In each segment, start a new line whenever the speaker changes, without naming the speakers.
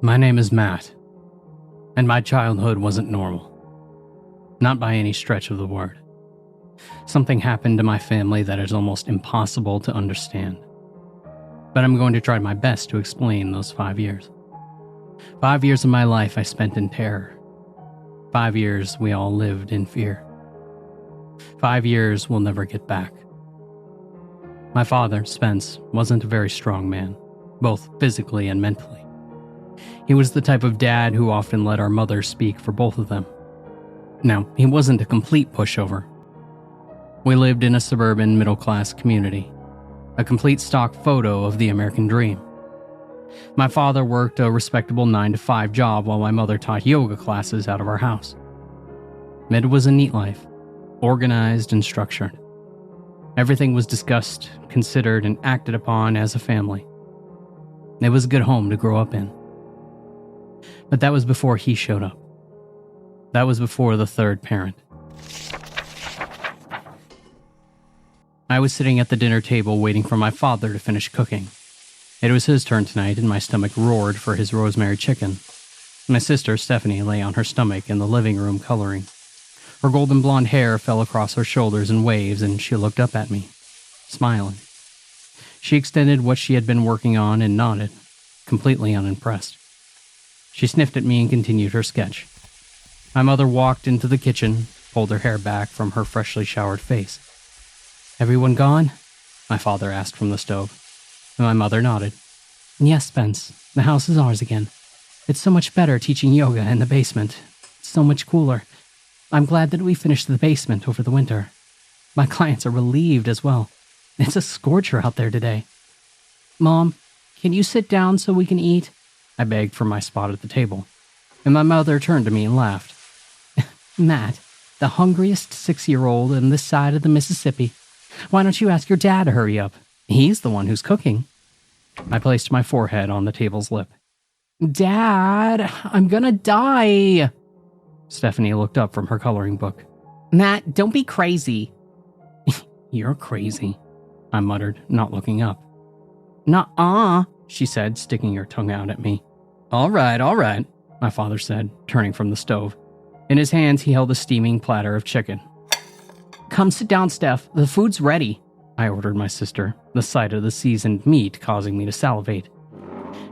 My name is Matt, and my childhood wasn't normal. Not by any stretch of the word. Something happened to my family that is almost impossible to understand. But I'm going to try my best to explain those 5 years. 5 years of my life I spent in terror. 5 years we all lived in fear. 5 years we'll never get back. My father, Spence, wasn't a very strong man, both physically and mentally. He was the type of dad who often let our mother speak for both of them. Now, he wasn't a complete pushover. We lived in a suburban middle-class community, a complete stock photo of the American dream. My father worked a respectable 9-to-5 job while my mother taught yoga classes out of our house. It was a neat life, organized and structured. Everything was discussed, considered, and acted upon as a family. It was a good home to grow up in. But that was before he showed up. That was before the third parent. I was sitting at the dinner table waiting for my father to finish cooking. It was his turn tonight, and my stomach roared for his rosemary chicken. My sister, Stephanie, lay on her stomach in the living room coloring. Her golden blonde hair fell across her shoulders in waves, and she looked up at me, smiling. She extended what she had been working on and nodded, completely unimpressed. She sniffed at me and continued her sketch. My mother walked into the kitchen, pulled her hair back from her freshly showered face. "Everyone gone?" my father asked from the stove. And my mother nodded. "Yes, Spence, the house is ours again. It's so much better teaching yoga in the basement. It's so much cooler. I'm glad that we finished the basement over the winter. My clients are relieved as well. It's a scorcher out there today." "Mom, can you sit down so we can eat?" I begged for my spot at the table, and my mother turned to me and laughed. "Matt, the hungriest 6-year-old on this side of the Mississippi. Why don't you ask your dad to hurry up? He's the one who's cooking." I placed my forehead on the table's lip. "Dad, I'm gonna die." Stephanie looked up from her coloring book. "Matt, don't be crazy." "You're crazy," I muttered, not looking up. "Nuh-uh," she said, sticking her tongue out at me. All right, my father said, turning from the stove. In his hands, he held a steaming platter of chicken. "Come sit down, Steph. The food's ready," I ordered my sister, the sight of the seasoned meat causing me to salivate.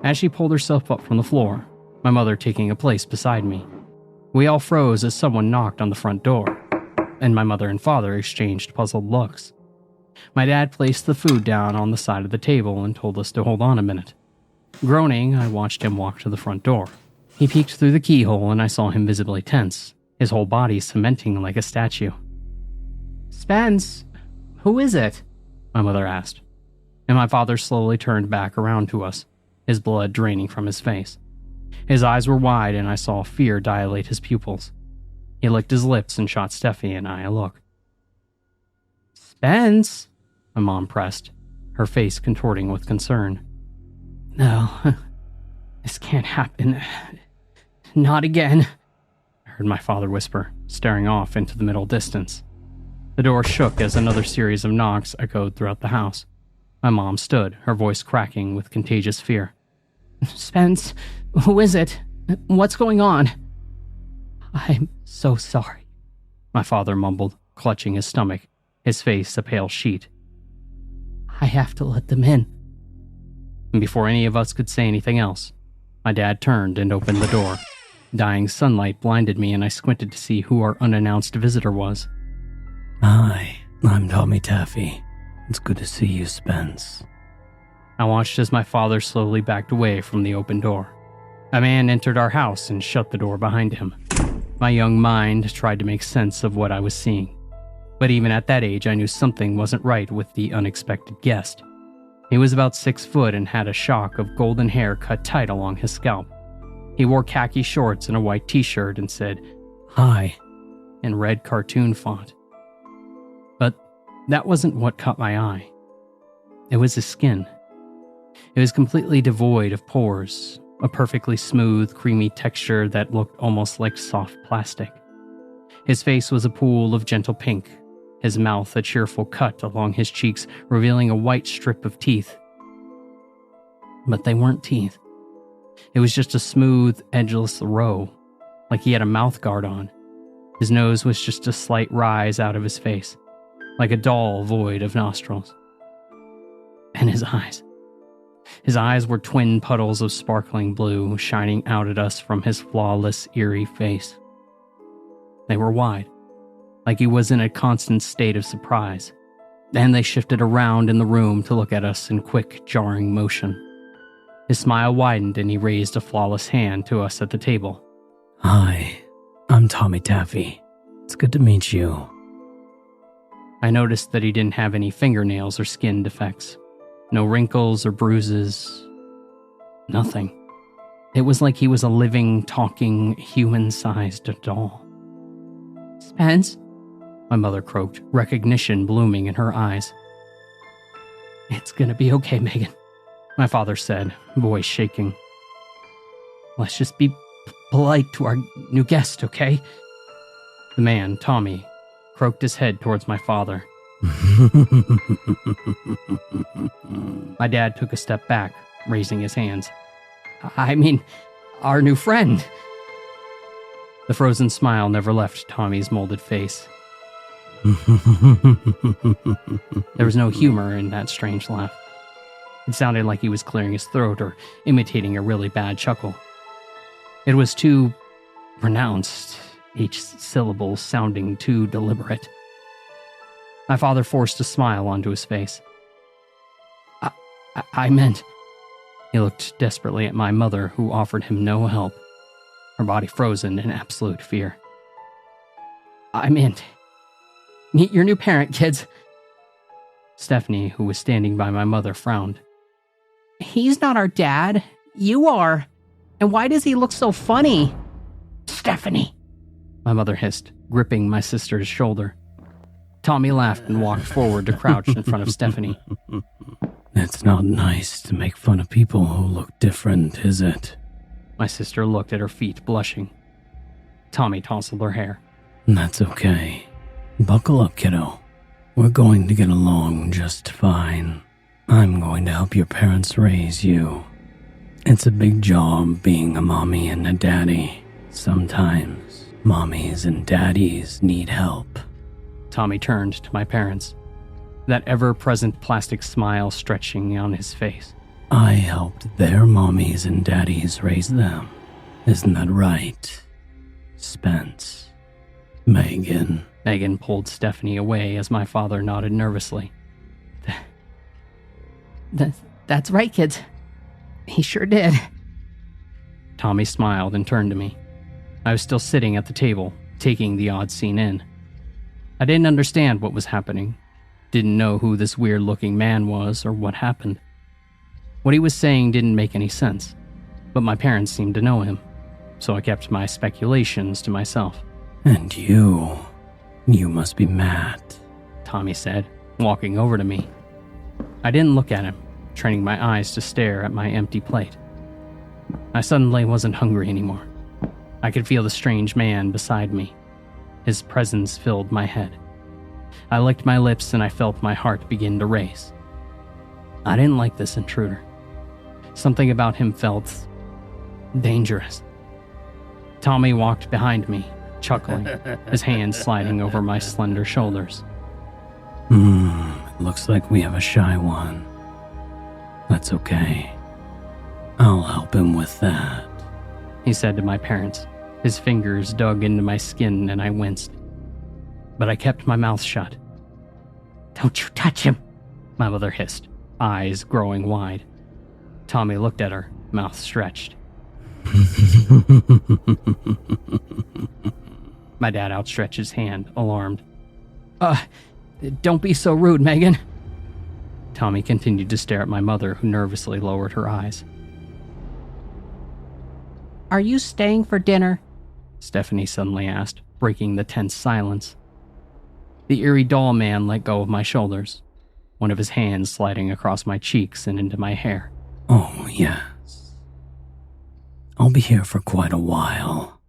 As she pulled herself up from the floor, my mother taking a place beside me. We all froze as someone knocked on the front door, and my mother and father exchanged puzzled looks. My dad placed the food down on the side of the table and told us to hold on a minute. Groaning, I watched him walk to the front door. He peeked through the keyhole and I saw him visibly tense, his whole body cementing like a statue. "Spence, who is it?" my mother asked, and my father slowly turned back around to us, his blood draining from his face. His eyes were wide and I saw fear dilate his pupils. He licked his lips and shot Steffi and I a look. "Spence," my mom pressed, her face contorting with concern. "No, this can't happen. Not again," I heard my father whisper, staring off into the middle distance. The door shook as another series of knocks echoed throughout the house. My mom stood, her voice cracking with contagious fear. "Spence, who is it? What's going on?" "I'm so sorry," my father mumbled, clutching his stomach, his face a pale sheet. "I have to let them in." And before any of us could say anything else, my dad turned and opened the door. Dying sunlight blinded me and I squinted to see who our unannounced visitor was.
"Hi, I'm Tommy Taffy. It's good to see you, Spence."
I watched as my father slowly backed away from the open door. A man entered our house and shut the door behind him. My young mind tried to make sense of what I was seeing. But even at that age, I knew something wasn't right with the unexpected guest. He was about 6 foot and had a shock of golden hair cut tight along his scalp. He wore khaki shorts and a white t-shirt and said, "Hi," in red cartoon font. But that wasn't what caught my eye. It was his skin. It was completely devoid of pores, a perfectly smooth, creamy texture that looked almost like soft plastic. His face was a pool of gentle pink, his mouth a cheerful cut along his cheeks, revealing a white strip of teeth. But they weren't teeth. It was just a smooth, edgeless row, like he had a mouth guard on. His nose was just a slight rise out of his face, like a doll void of nostrils. And his eyes. His eyes were twin puddles of sparkling blue shining out at us from his flawless, eerie face. They were wide, like he was in a constant state of surprise. Then they shifted around in the room to look at us in quick, jarring motion. His smile widened and he raised a flawless hand to us at the table.
Hi, I'm Tommy Taffy. It's good to meet you.
I noticed that he didn't have any fingernails or skin defects. No wrinkles or bruises. Nothing. It was like he was a living, talking, human-sized doll. Spence? My mother croaked, recognition blooming in her eyes. It's gonna be okay, Megan, my father said, voice shaking. Let's just be polite to our new guest, okay? The man, Tommy, croaked his head towards my father. My dad took a step back, raising his hands. I mean, our new friend. The frozen smile never left Tommy's molded face. There was no humor in that strange laugh. It sounded like he was clearing his throat or imitating a really bad chuckle. It was too pronounced, each syllable sounding too deliberate. My father forced a smile onto his face. I meant... He looked desperately at my mother, who offered him no help, her body frozen in absolute fear. I meant... Meet your new parent, kids. Stephanie, who was standing by my mother, frowned. He's not our dad. You are. And why does he look so funny? Stephanie, my mother hissed, gripping my sister's shoulder. Tommy laughed and walked forward to crouch in front of Stephanie.
It's not nice to make fun of people who look different, is it?
My sister looked at her feet, blushing. Tommy tousled her hair.
That's okay. Buckle up, kiddo. We're going to get along just fine. I'm going to help your parents raise you. It's a big job being a mommy and a daddy. Sometimes mommies and daddies need help.
Tommy turned to my parents, that ever-present plastic smile stretching on his face.
I helped their mommies and daddies raise them. Isn't that right, Spence? Megan.
Megan pulled Stephanie away as my father nodded nervously. That's right, kids. He sure did. Tommy smiled and turned to me. I was still sitting at the table, taking the odd scene in. I didn't understand what was happening. Didn't know who this weird-looking man was or what happened. What he was saying didn't make any sense, but my parents seemed to know him, so I kept my speculations to myself.
And you must be Matt,
Tommy said, walking over to me. I didn't look at him, training my eyes to stare at my empty plate. I suddenly wasn't hungry anymore. I could feel the strange man beside me. His presence filled my head. I licked my lips and I felt my heart begin to race. I didn't like this intruder. Something about him felt dangerous. Tommy walked behind me, chuckling, his hands sliding over my slender shoulders.
It looks like we have a shy one. That's okay. I'll help him with that,
he said to my parents. His fingers dug into my skin and I winced. But I kept my mouth shut. Don't you touch him, my mother hissed, eyes growing wide. Tommy looked at her, mouth stretched. My dad outstretched his hand, alarmed. Don't be so rude, Megan. Tommy continued to stare at my mother, who nervously lowered her eyes. Are you staying for dinner? Stephanie suddenly asked, breaking the tense silence. The eerie doll man let go of my shoulders, one of his hands sliding across my cheeks and into my hair.
Oh, yes. I'll be here for quite a while.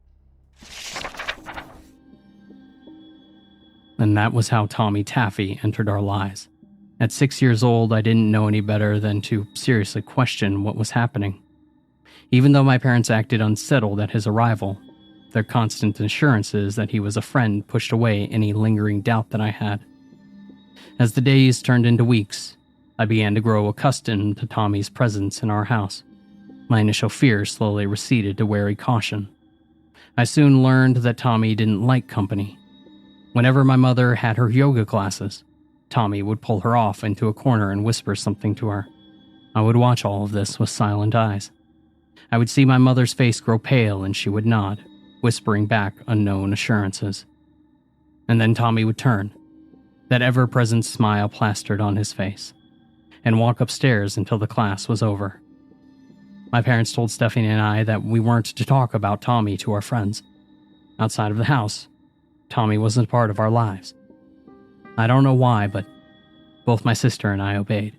And that was how Tommy Taffy entered our lives. At 6 years old, I didn't know any better than to seriously question what was happening. Even though my parents acted unsettled at his arrival, their constant assurances that he was a friend pushed away any lingering doubt that I had. As the days turned into weeks, I began to grow accustomed to Tommy's presence in our house. My initial fear slowly receded to wary caution. I soon learned that Tommy didn't like company. Whenever my mother had her yoga classes, Tommy would pull her off into a corner and whisper something to her. I would watch all of this with silent eyes. I would see my mother's face grow pale and she would nod, whispering back unknown assurances. And then Tommy would turn, that ever-present smile plastered on his face, and walk upstairs until the class was over. My parents told Stephanie and I that we weren't to talk about Tommy to our friends. Outside of the house, Tommy wasn't a part of our lives. I don't know why, but both my sister and I obeyed.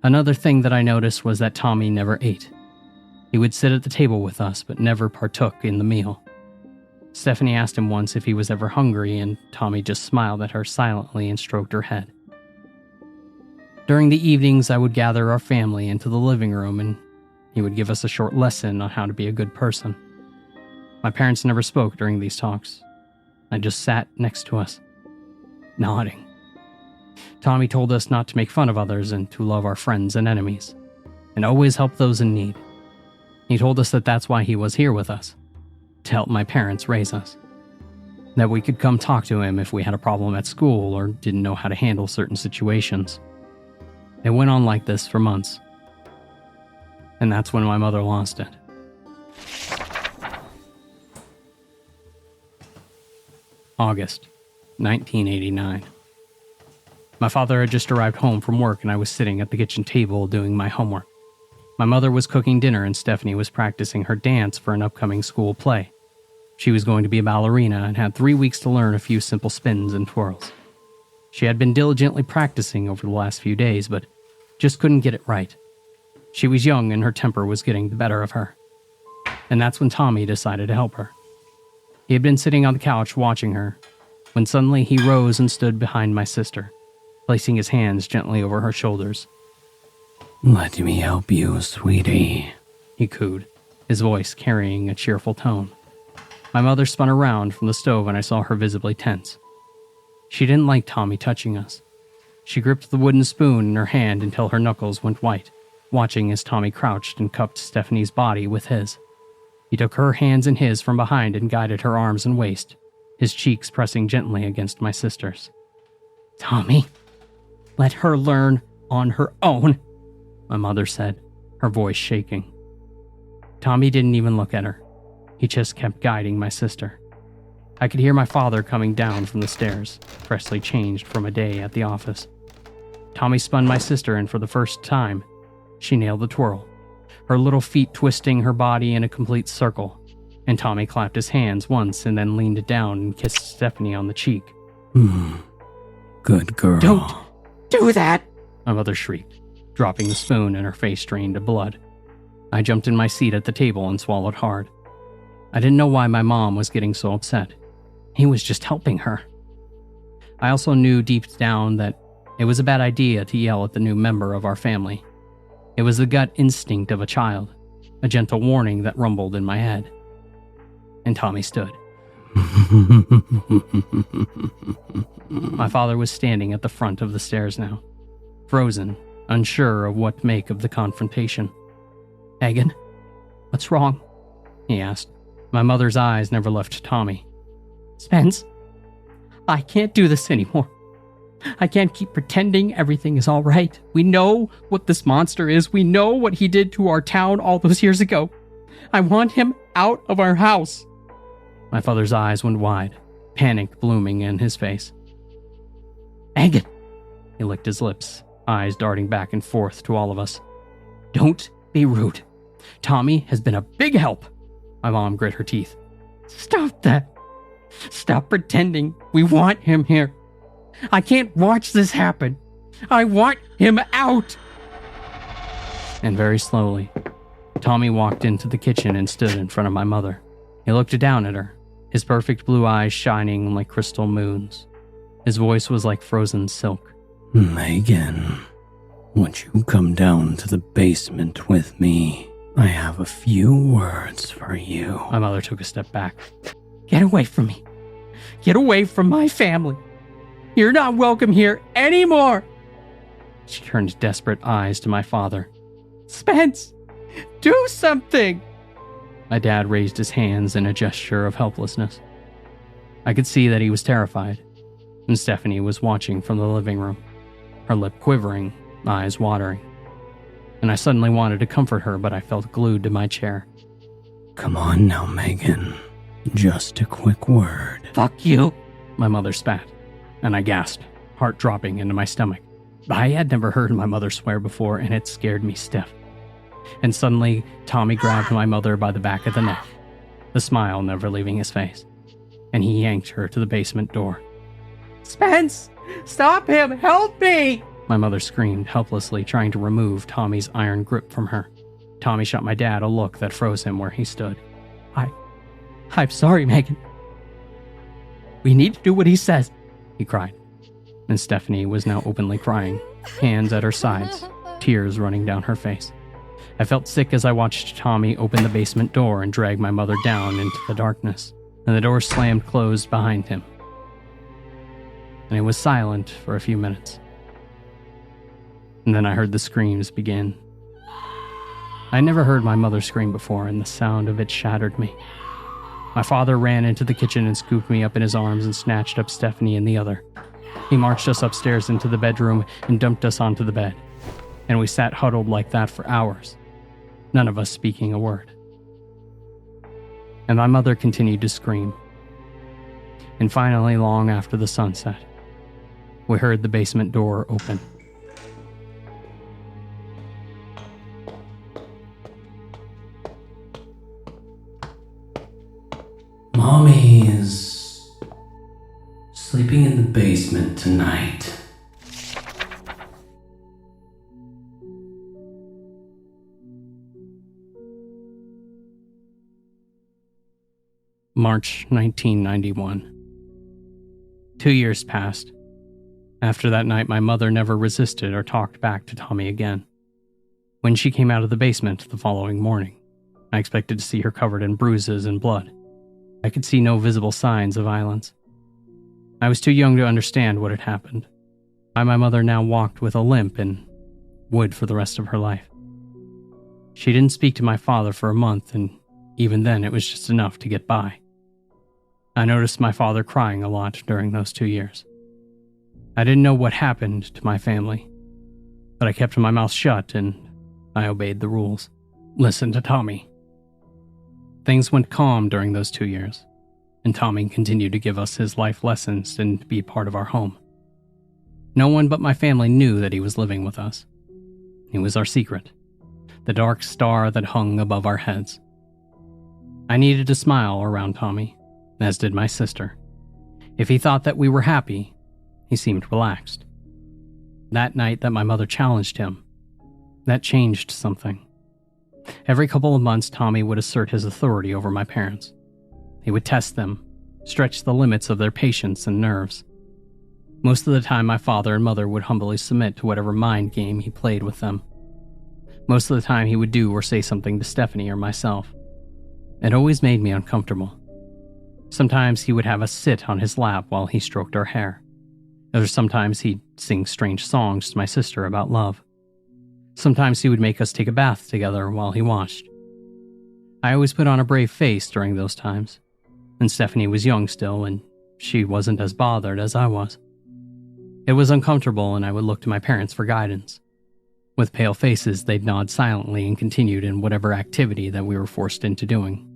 Another thing that I noticed was that Tommy never ate. He would sit at the table with us, but never partook in the meal. Stephanie asked him once if he was ever hungry, and Tommy just smiled at her silently and stroked her head. During the evenings, I would gather our family into the living room, and he would give us a short lesson on how to be a good person. My parents never spoke during these talks. I just sat next to us, nodding. Tommy told us not to make fun of others and to love our friends and enemies, and always help those in need. He told us that that's why he was here with us, to help my parents raise us. That we could come talk to him if we had a problem at school or didn't know how to handle certain situations. It went on like this for months. And that's when my mother lost it. August, 1989. My father had just arrived home from work and I was sitting at the kitchen table doing my homework. My mother was cooking dinner and Stephanie was practicing her dance for an upcoming school play. She was going to be a ballerina and had 3 weeks to learn a few simple spins and twirls. She had been diligently practicing over the last few days, but just couldn't get it right. She was young and her temper was getting the better of her. And that's when Tommy decided to help her. He had been sitting on the couch watching her, when suddenly he rose and stood behind my sister, placing his hands gently over her shoulders.
"Let me help you, sweetie,"
he cooed, his voice carrying a cheerful tone. My mother spun around from the stove and I saw her visibly tense. She didn't like Tommy touching us. She gripped the wooden spoon in her hand until her knuckles went white, watching as Tommy crouched and cupped Stephanie's body with his. He took her hands in his from behind and guided her arms and waist, his cheeks pressing gently against my sister's. "Tommy, let her learn on her own," my mother said, her voice shaking. Tommy didn't even look at her. He just kept guiding my sister. I could hear my father coming down from the stairs, freshly changed from a day at the office. Tommy spun my sister and for the first time, she nailed the twirl, her little feet twisting her body in a complete circle, and Tommy clapped his hands once and then leaned down and kissed Stephanie on the cheek.
Good girl."
"Don't do that!" my mother shrieked, dropping the spoon and her face drained to blood. I jumped in my seat at the table and swallowed hard. I didn't know why my mom was getting so upset. He was just helping her. I also knew deep down that it was a bad idea to yell at the new member of our family. It was the gut instinct of a child, a gentle warning that rumbled in my head. And Tommy stood. My father was standing at the front of the stairs now, frozen, unsure of what to make of the confrontation. "Megan, what's wrong?" he asked. My mother's eyes never left Tommy. "Spence, I can't do this anymore. I can't keep pretending everything is all right. We know what this monster is. We know what he did to our town all those years ago. I want him out of our house." My father's eyes went wide, panic blooming in his face. "Megan," he licked his lips, eyes darting back and forth to all of us. "Don't be rude. Tommy has been a big help." My mom grit her teeth. "Stop that. Stop pretending. We want him here. I can't watch this happen. I want him out." And very slowly, Tommy walked into the kitchen and stood in front of my mother. He looked down at her, his perfect blue eyes shining like crystal moons. His voice was like frozen silk.
"Megan, won't you come down to the basement with me?" I have a few words for you.
My mother took a step back. Get away from me. Get away from my family. You're not welcome here anymore. She turned desperate eyes to my father. Spence, do something. My dad raised his hands in a gesture of helplessness. I could see that he was terrified, and Stephanie was watching from the living room, her lip quivering, eyes watering. And I suddenly wanted to comfort her, but I felt glued to my chair.
Come on now, Megan. Just a quick word.
Fuck you, my mother spat, and I gasped, heart dropping into my stomach. I had never heard my mother swear before, and it scared me stiff. And suddenly, Tommy grabbed my mother by the back of the neck, the smile never leaving his face, and he yanked her to the basement door. Spence, stop him, help me! My mother screamed helplessly, trying to remove Tommy's iron grip from her. Tommy shot my dad a look that froze him where he stood. I'm sorry, Megan. We need to do what he says, he cried. And Stephanie was now openly crying, hands at her sides, tears running down her face. I felt sick as I watched Tommy open the basement door and drag my mother down into the darkness, and the door slammed closed behind him. And it was silent for a few minutes. And then I heard the screams begin. I never heard my mother scream before, and the sound of it shattered me. My father ran into the kitchen and scooped me up in his arms and snatched up Stephanie in the other. He marched us upstairs into the bedroom and dumped us onto the bed. And we sat huddled like that for hours, none of us speaking a word. And my mother continued to scream. And finally, long after the sun set, we heard the basement door open.
Mommy is sleeping in the basement tonight.
March 1991. 2 years passed. After that night, my mother never resisted or talked back to Tommy again. When she came out of the basement the following morning, I expected to see her covered in bruises and blood. I could see no visible signs of violence. I was too young to understand what had happened. My mother now walked with a limp and would for the rest of her life. She didn't speak to my father for a month, and even then it was just enough to get by. I noticed my father crying a lot during those 2 years. I didn't know what happened to my family, but I kept my mouth shut and I obeyed the rules. Listen to Tommy. Things went calm during those 2 years, and Tommy continued to give us his life lessons and be part of our home. No one but my family knew that he was living with us. He was our secret, the dark star that hung above our heads. I needed to smile around Tommy, as did my sister. If he thought that we were happy, he seemed relaxed. That night that my mother challenged him, that changed something. Every couple of months, Tommy would assert his authority over my parents. He would test them, stretch the limits of their patience and nerves. Most of the time, my father and mother would humbly submit to whatever mind game he played with them. Most of the time, he would do or say something to Stephanie or myself. It always made me uncomfortable. Sometimes he would have us sit on his lap while he stroked our hair. Or sometimes he'd sing strange songs to my sister about love. Sometimes he would make us take a bath together while he watched. I always put on a brave face during those times, and Stephanie was young still, and she wasn't as bothered as I was. It was uncomfortable, and I would look to my parents for guidance. With pale faces, they'd nod silently and continued in whatever activity that we were forced into doing.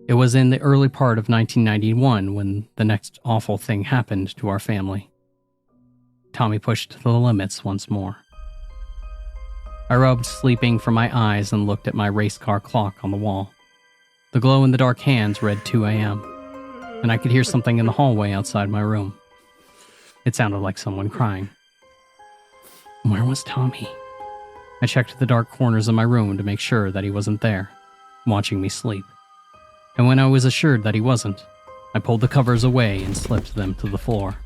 It was in the early part of 1991 when the next awful thing happened to our family. Tommy pushed the limits once more. I rubbed sleeping from my eyes and looked at my race car clock on the wall. The glow-in-the-dark hands read 2 a.m., and I could hear something in the hallway outside my room. It sounded like someone crying. Where was Tommy? I checked the dark corners of my room to make sure that he wasn't there, watching me sleep. And when I was assured that he wasn't, I pulled the covers away and slipped them to the floor.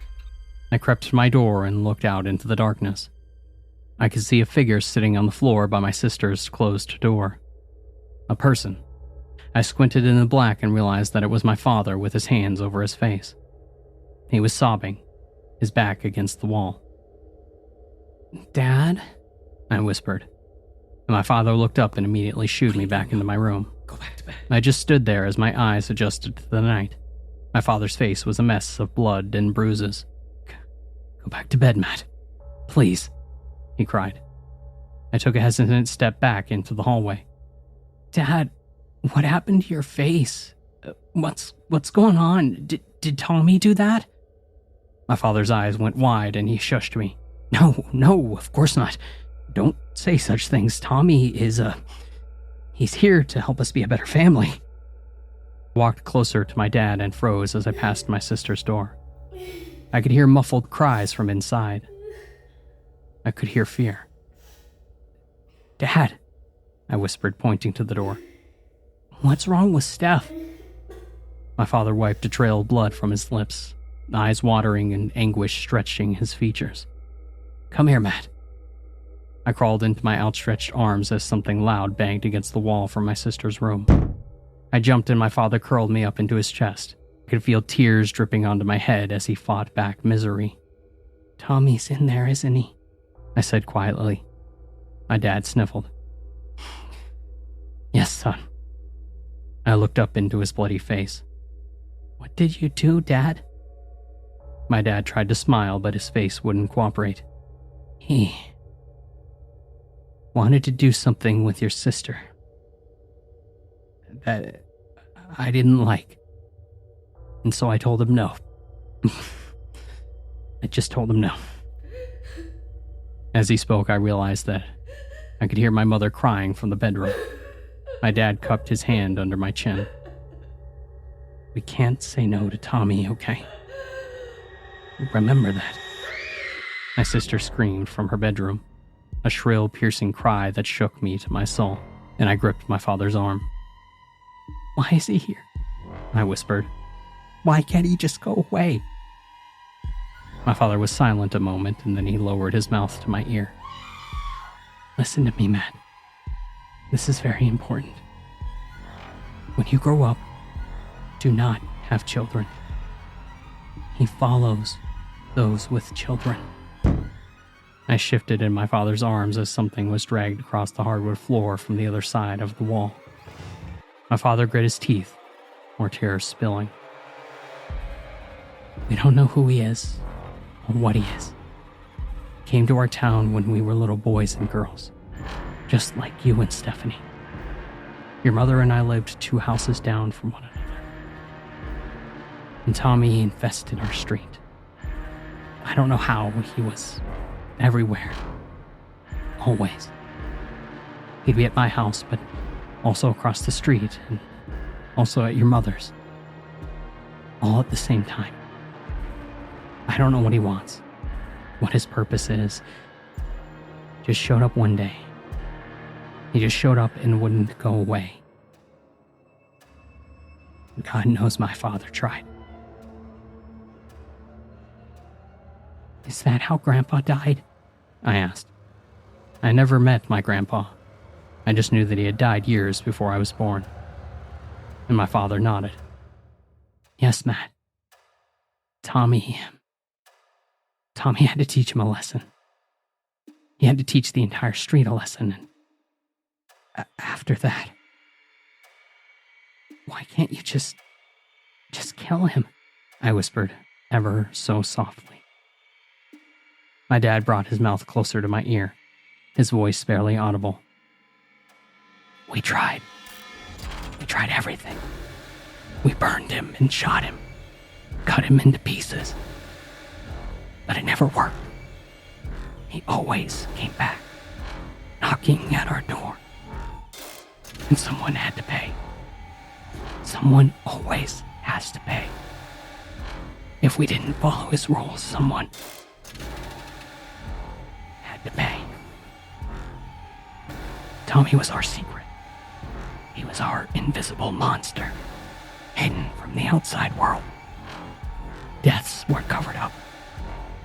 I crept to my door and looked out into the darkness. I could see a figure sitting on the floor by my sister's closed door, A person. I squinted in the black and realized that it was my father with his hands over his face. He was sobbing, his back against the wall. "Dad?" I whispered. And my father looked up and immediately shooed me back into my room.
Go back to bed.
I just stood there as my eyes adjusted to the night. My father's face was a mess of blood and bruises. "Go back to bed, Matt. Please," he cried. I took a hesitant step back into the hallway. "Dad, what happened to your face? What's going on? Did Tommy do that?" My father's eyes went wide and he shushed me. No, of course not. Don't say such things. Tommy is he's here to help us be a better family." I walked closer to my dad and froze as I passed my sister's door. I could hear muffled cries from inside. I could hear fear. "Dad," I whispered, pointing to the door. "What's wrong with Steph?" My father wiped a trail of blood from his lips, eyes watering and anguish stretching his features. "Come here, Matt." I crawled into my outstretched arms as something loud banged against the wall from my sister's room. I jumped and my father curled me up into his chest. I could feel tears dripping onto my head as he fought back misery. "Tommy's in there, isn't he?" I said quietly. My dad sniffled. "Yes, son." I looked up into his bloody face. "What did you do, Dad?" My dad tried to smile, but his face wouldn't cooperate. "He wanted to do something with your sister that I didn't like. And so I told him no. I just told him no." As he spoke, I realized that I could hear my mother crying from the bedroom. My dad cupped his hand under my chin. "We can't say no to Tommy, okay? Remember that." My sister screamed from her bedroom, a shrill, piercing cry that shook me to my soul, and I gripped my father's arm. "Why is he here?" I whispered. "Why can't he just go away?" My father was silent a moment, and then he lowered his mouth to my ear. "Listen to me, Matt. This is very important. When you grow up, do not have children. He follows those with children." I shifted in my father's arms as something was dragged across the hardwood floor from the other side of the wall. My father grit his teeth, more tears spilling. "We don't know who he is or what he is. He came to our town when we were little boys and girls, just like you and Stephanie. Your mother and I lived 2 houses down from one another. And Tommy infested our street. I don't know how, he was everywhere. Always. He'd be at my house, but also across the street, and also at your mother's. All at the same time. I don't know what he wants, what his purpose is. Just showed up one day. He just showed up and wouldn't go away. God knows my father tried." "Is that how Grandpa died?" I asked. I never met my grandpa. I just knew that he had died years before I was born. And my father nodded. "Yes, Matt. Tommy had to teach him a lesson. He had to teach the entire street a lesson, and after that, why can't you just kill him?" I whispered, ever so softly. My dad brought his mouth closer to my ear, his voice barely audible. We tried everything. We burned him and shot him, cut him into pieces. But it never worked. He always came back, knocking at our door. And someone had to pay. Someone always has to pay. If we didn't follow his rules, someone had to pay. Tommy was our secret. He was our invisible monster, hidden from the outside world. Deaths were covered up.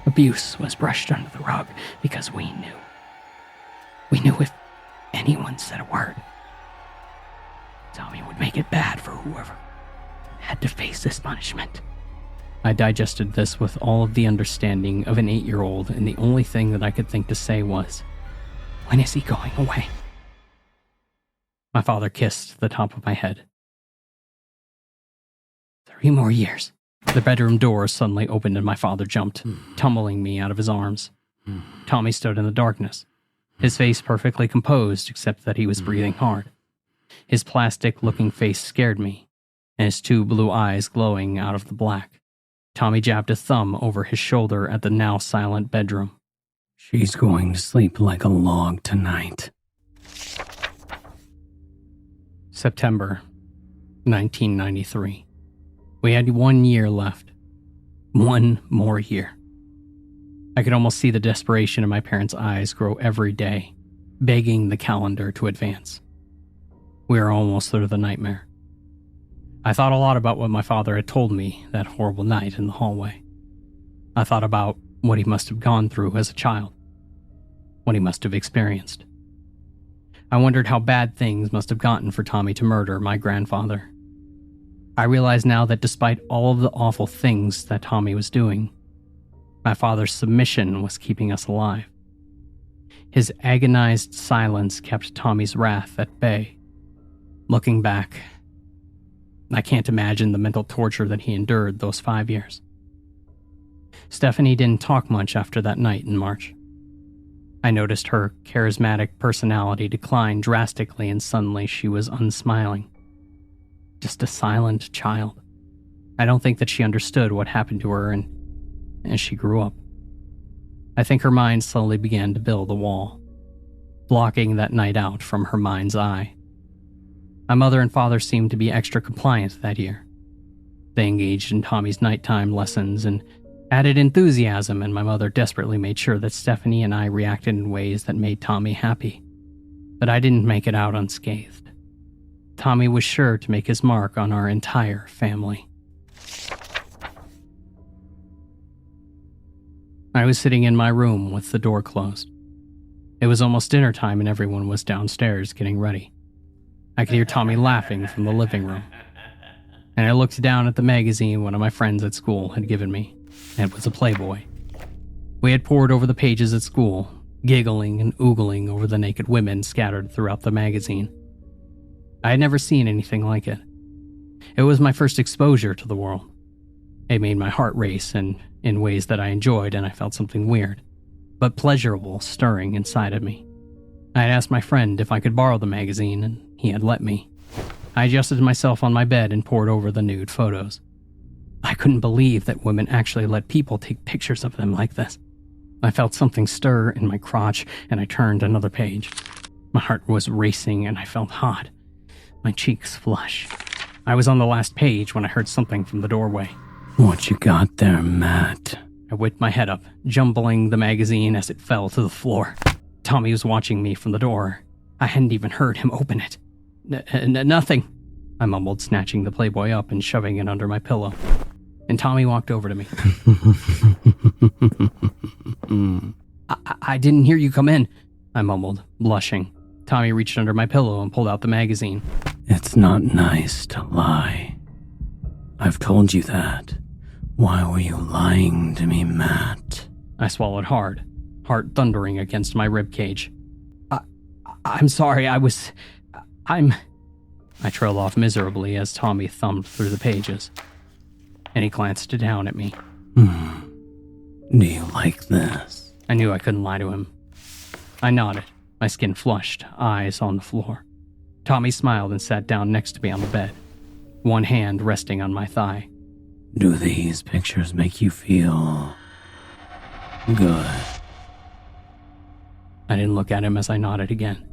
Abuse was brushed under the rug because we knew. We knew if anyone said a word, Tommy would make it bad for whoever had to face this punishment. I digested this with all of the understanding of an 8-year-old, and the only thing that I could think to say was, when is he going away? My father kissed the top of my head. 3 more years. The bedroom door suddenly opened and my father jumped, tumbling me out of his arms. Tommy stood in the darkness, his face perfectly composed except that he was breathing hard. His plastic-looking face scared me, and his 2 blue eyes glowing out of the black. Tommy jabbed a thumb over his shoulder at the now silent bedroom.
She's going to sleep like a log tonight.
September 1993. We had 1 year left. 1 more year. I could almost see the desperation in my parents' eyes grow every day, begging the calendar to advance. We were almost through the nightmare. I thought a lot about what my father had told me that horrible night in the hallway. I thought about what he must have gone through as a child, what he must have experienced. I wondered how bad things must have gotten for Tommy to murder my grandfather. I realize now that despite all of the awful things that Tommy was doing, my father's submission was keeping us alive. His agonized silence kept Tommy's wrath at bay. Looking back, I can't imagine the mental torture that he endured those 5 years. Stephanie didn't talk much after that night in March. I noticed her charismatic personality decline drastically, and suddenly she was unsmiling. Just a silent child. I don't think that she understood what happened to her and as she grew up. I think her mind slowly began to build a wall, blocking that night out from her mind's eye. My mother and father seemed to be extra compliant that year. They engaged in Tommy's nighttime lessons and added enthusiasm, and my mother desperately made sure that Stephanie and I reacted in ways that made Tommy happy. But I didn't make it out unscathed. Tommy was sure to make his mark on our entire family. I was sitting in my room with the door closed. It was almost dinner time and everyone was downstairs getting ready. I could hear Tommy laughing from the living room. And I looked down at the magazine one of my friends at school had given me. It was a Playboy. We had pored over the pages at school, giggling and oogling over the naked women scattered throughout the magazine. I had never seen anything like it. It was my first exposure to the world. It made my heart race and in ways that I enjoyed, and I felt something weird, but pleasurable stirring inside of me. I had asked my friend if I could borrow the magazine, and he had let me. I adjusted myself on my bed and pored over the nude photos. I couldn't believe that women actually let people take pictures of them like this. I felt something stir in my crotch, and I turned another page. My heart was racing, and I felt hot. My cheeks flush. I was on the last page when I heard something from the doorway.
What you got there, Matt?
I whipped my head up, jumbling the magazine as it fell to the floor. Tommy was watching me from the door. I hadn't even heard him open it. Nothing, I mumbled, snatching the Playboy up and shoving it under my pillow. And Tommy walked over to me. I didn't hear you come in, I mumbled, blushing. Tommy reached under my pillow and pulled out the magazine.
It's not nice to lie. I've told you that. Why were you lying to me, Matt?
I swallowed hard, heart thundering against my ribcage. I'm sorry, I trailed off miserably as Tommy thumbed through the pages. And he glanced down at me.
Do you like this?
I knew I couldn't lie to him. I nodded, my skin flushed, eyes on the floor. Tommy smiled and sat down next to me on the bed, one hand resting on my thigh.
Do these pictures make you feel good?
I didn't look at him as I nodded again.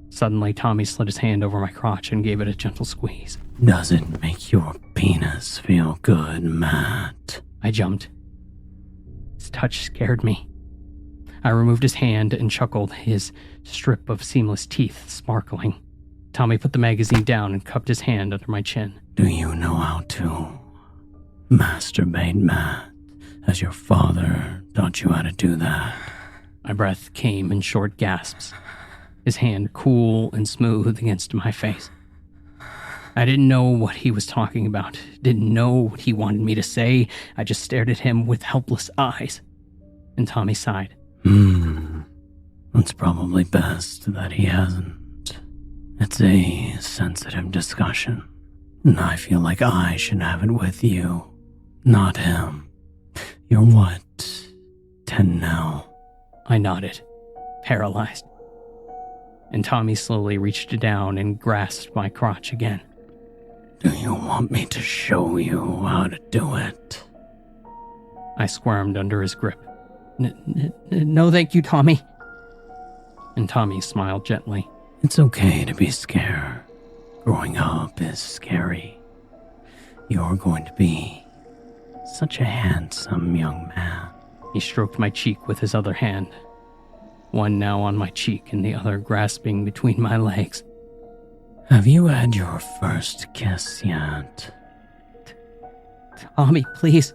Suddenly, Tommy slid his hand over my crotch and gave it a gentle squeeze.
Does it make your penis feel good, Matt?
I jumped. His touch scared me. I removed his hand and chuckled, his strip of seamless teeth sparkling. Tommy put the magazine down and cupped his hand under my chin.
Do you know how to masturbate, Matt? As your father taught you how to do that?
My breath came in short gasps, his hand cool and smooth against my face. I didn't know what he was talking about, didn't know what he wanted me to say. I just stared at him with helpless eyes. And Tommy sighed.
It's probably best that he hasn't. It's a sensitive discussion, and I feel like I should have it with you, not him. You're what, 10 now?
I nodded, paralyzed. And Tommy slowly reached down and grasped my crotch again.
Do you want me to show you how to do it?
I squirmed under his grip. No, thank you, Tommy. And Tommy smiled gently.
It's okay to be scared. Growing up is scary. You're going to be such a handsome young man.
He stroked my cheek with his other hand, one now on my cheek and the other grasping between my legs.
Have you had your first kiss yet?
Tommy, please,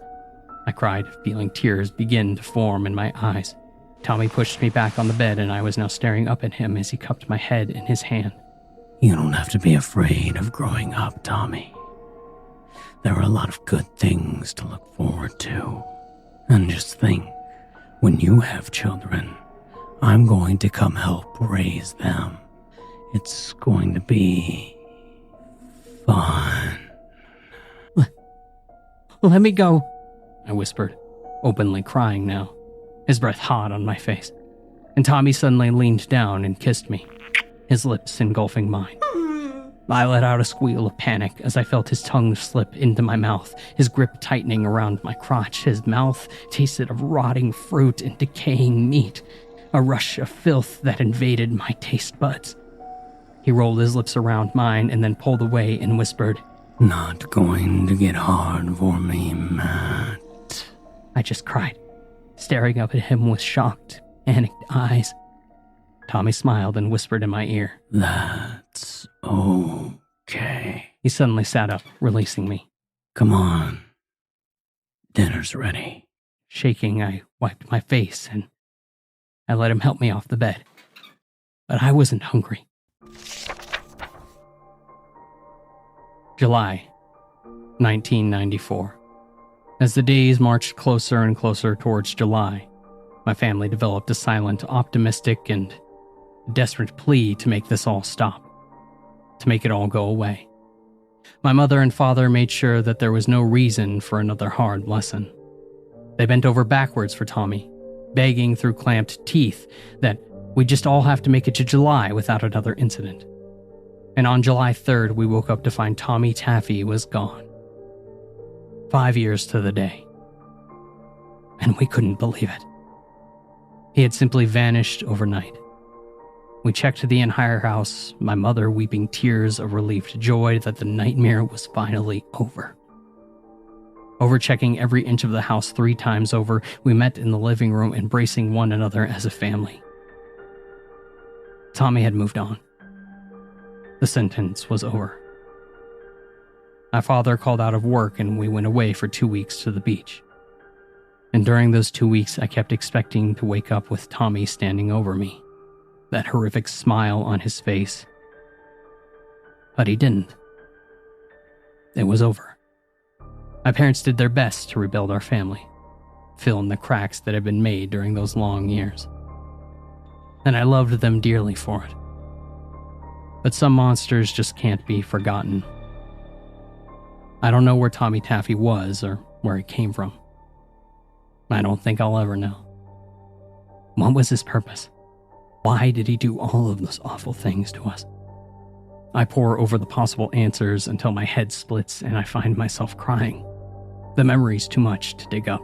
I cried, feeling tears begin to form in my eyes. Tommy pushed me back on the bed, and I was now staring up at him as he cupped my head in his hand.
You don't have to be afraid of growing up, Tommy. There are a lot of good things to look forward to. And just think, when you have children, I'm going to come help raise them. It's going to be fun.
Let me go, I whispered, openly crying now, his breath hot on my face. And Tommy suddenly leaned down and kissed me, his lips engulfing mine. I let out a squeal of panic as I felt his tongue slip into my mouth, his grip tightening around my crotch. His mouth tasted of rotting fruit and decaying meat, a rush of filth that invaded my taste buds. He rolled his lips around mine and then pulled away and whispered,
Not going to get hard for me, Matt.
I just cried, staring up at him with shocked, panicked eyes. Tommy smiled and whispered in my ear,
That's okay.
He suddenly sat up, releasing me.
Come on. Dinner's ready.
Shaking, I wiped my face and I let him help me off the bed. But I wasn't hungry. July, 1994. As the days marched closer and closer towards July, my family developed a silent, optimistic, and desperate plea to make this all stop, to make it all go away. My mother and father made sure that there was no reason for another hard lesson. They bent over backwards for Tommy, begging through clamped teeth that we'd just all have to make it to July without another incident. And on July 3rd, we woke up to find Tommy Taffy was gone. 5 years to the day. And we couldn't believe it. He had simply vanished overnight. We checked the entire house, my mother weeping tears of relieved joy that the nightmare was finally over. Overchecking every inch of the house 3 times over, we met in the living room, embracing one another as a family. Tommy had moved on. The sentence was over. My father called out of work and we went away for 2 weeks to the beach. And during those 2 weeks, I kept expecting to wake up with Tommy standing over me, that horrific smile on his face. But he didn't. It was over. My parents did their best to rebuild our family, fill in the cracks that had been made during those long years. And I loved them dearly for it. But some monsters just can't be forgotten. I don't know where Tommy Taffy was or where he came from. I don't think I'll ever know. What was his purpose? Why did he do all of those awful things to us? I pore over the possible answers until my head splits and I find myself crying. The memory's too much to dig up.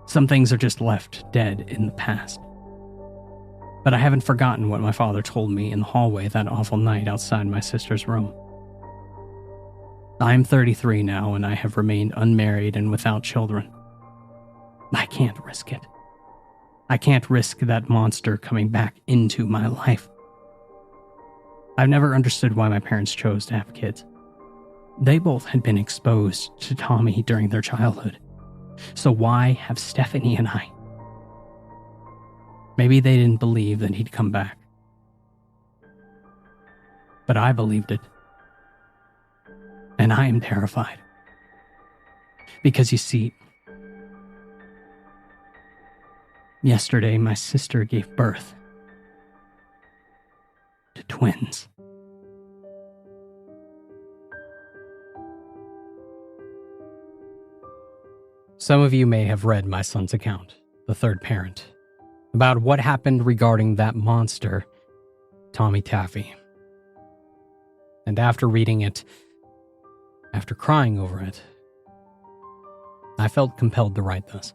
Some things are just left dead in the past. But I haven't forgotten what my father told me in the hallway that awful night outside my sister's room. I'm 33 now and I have remained unmarried and without children. I can't risk it. I can't risk that monster coming back into my life. I've never understood why my parents chose to have kids. They both had been exposed to Tommy during their childhood. So why have Stephanie and I? Maybe they didn't believe that he'd come back. But I believed it. And I am terrified. Because you see, yesterday my sister gave birth to twins. Some of you may have read my son's account, The Third Parent, about what happened regarding that monster, Tommy Taffy. And after reading it, after crying over it, I felt compelled to write this.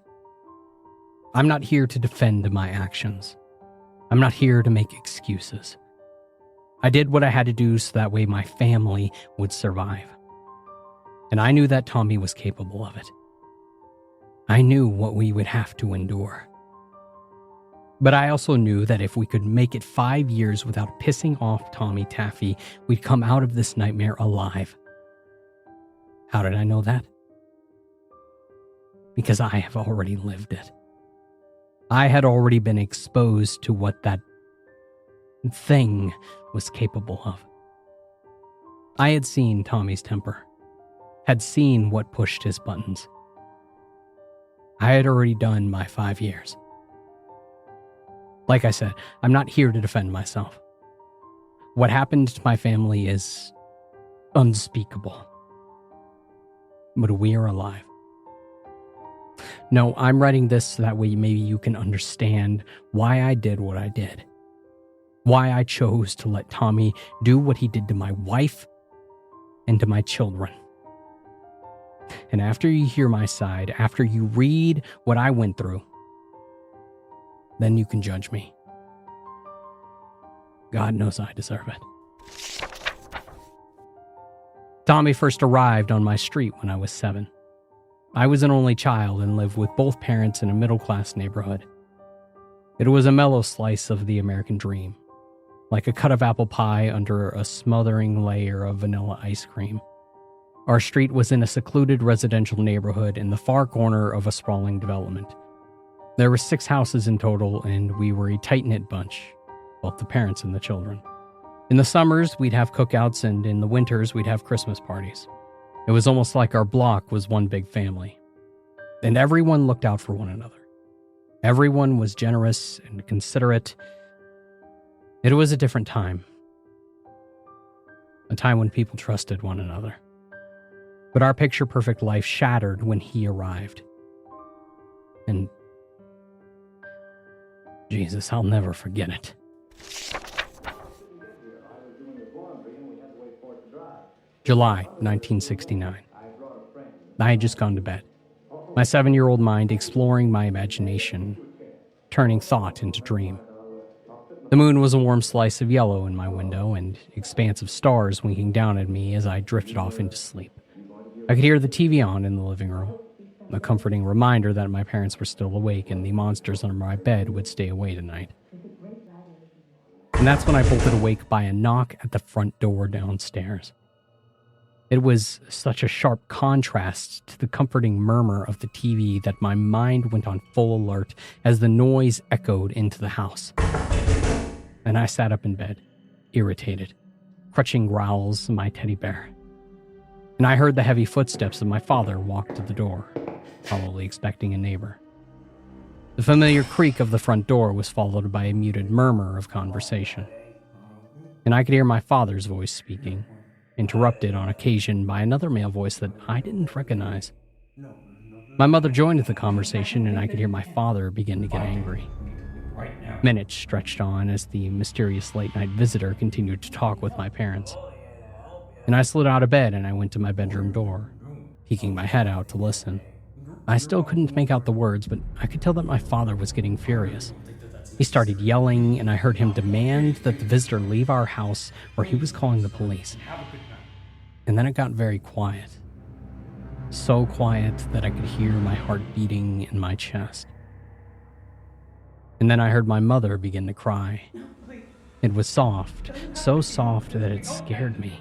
I'm not here to defend my actions. I'm not here to make excuses. I did what I had to do so that way my family would survive. And I knew that Tommy was capable of it. I knew what we would have to endure. But I also knew that if we could make it 5 years without pissing off Tommy Taffy, we'd come out of this nightmare alive. How did I know that? Because I have already lived it. I had already been exposed to what that thing was capable of. I had seen Tommy's temper, had seen what pushed his buttons. I had already done my 5 years. Like I said, I'm not here to defend myself. What happened to my family is unspeakable. But we are alive. No, I'm writing this so that way maybe you can understand why I did what I did. Why I chose to let Tommy do what he did to my wife and to my children. And after you hear my side, after you read what I went through, then you can judge me. God knows I deserve it. Tommy first arrived on my street when I was 7. I was an only child and lived with both parents in a middle-class neighborhood. It was a mellow slice of the American dream, like a cut of apple pie under a smothering layer of vanilla ice cream. Our street was in a secluded residential neighborhood in the far corner of a sprawling development. There were 6 houses in total, and we were a tight-knit bunch, both the parents and the children. In the summers, we'd have cookouts, and in the winters, we'd have Christmas parties. It was almost like our block was one big family. And everyone looked out for one another. Everyone was generous and considerate. It was a different time. A time when people trusted one another. But our picture-perfect life shattered when he arrived. And Jesus, I'll never forget it. July 1969. I had just gone to bed. My 7-year-old mind exploring my imagination, turning thought into dream. The moon was a warm slice of yellow in my window, and expansive stars winking down at me as I drifted off into sleep. I could hear the TV on in the living room, a comforting reminder that my parents were still awake and the monsters under my bed would stay away tonight. And that's when I bolted awake by a knock at the front door downstairs. It was such a sharp contrast to the comforting murmur of the TV that my mind went on full alert as the noise echoed into the house. And I sat up in bed, irritated, crutching growls of my teddy bear. And I heard the heavy footsteps of my father walk to the door, probably expecting a neighbor. The familiar creak of the front door was followed by a muted murmur of conversation. And I could hear my father's voice speaking, interrupted on occasion by another male voice that I didn't recognize. My mother joined the conversation, and I could hear my father begin to get angry. Minutes stretched on as the mysterious late-night visitor continued to talk with my parents. And I slid out of bed and I went to my bedroom door, peeking my head out to listen. I still couldn't make out the words, but I could tell that my father was getting furious. He started yelling, and I heard him demand that the visitor leave our house, or he was calling the police. And then it got very quiet. So quiet that I could hear my heart beating in my chest. And then I heard my mother begin to cry. It was soft, so soft that it scared me.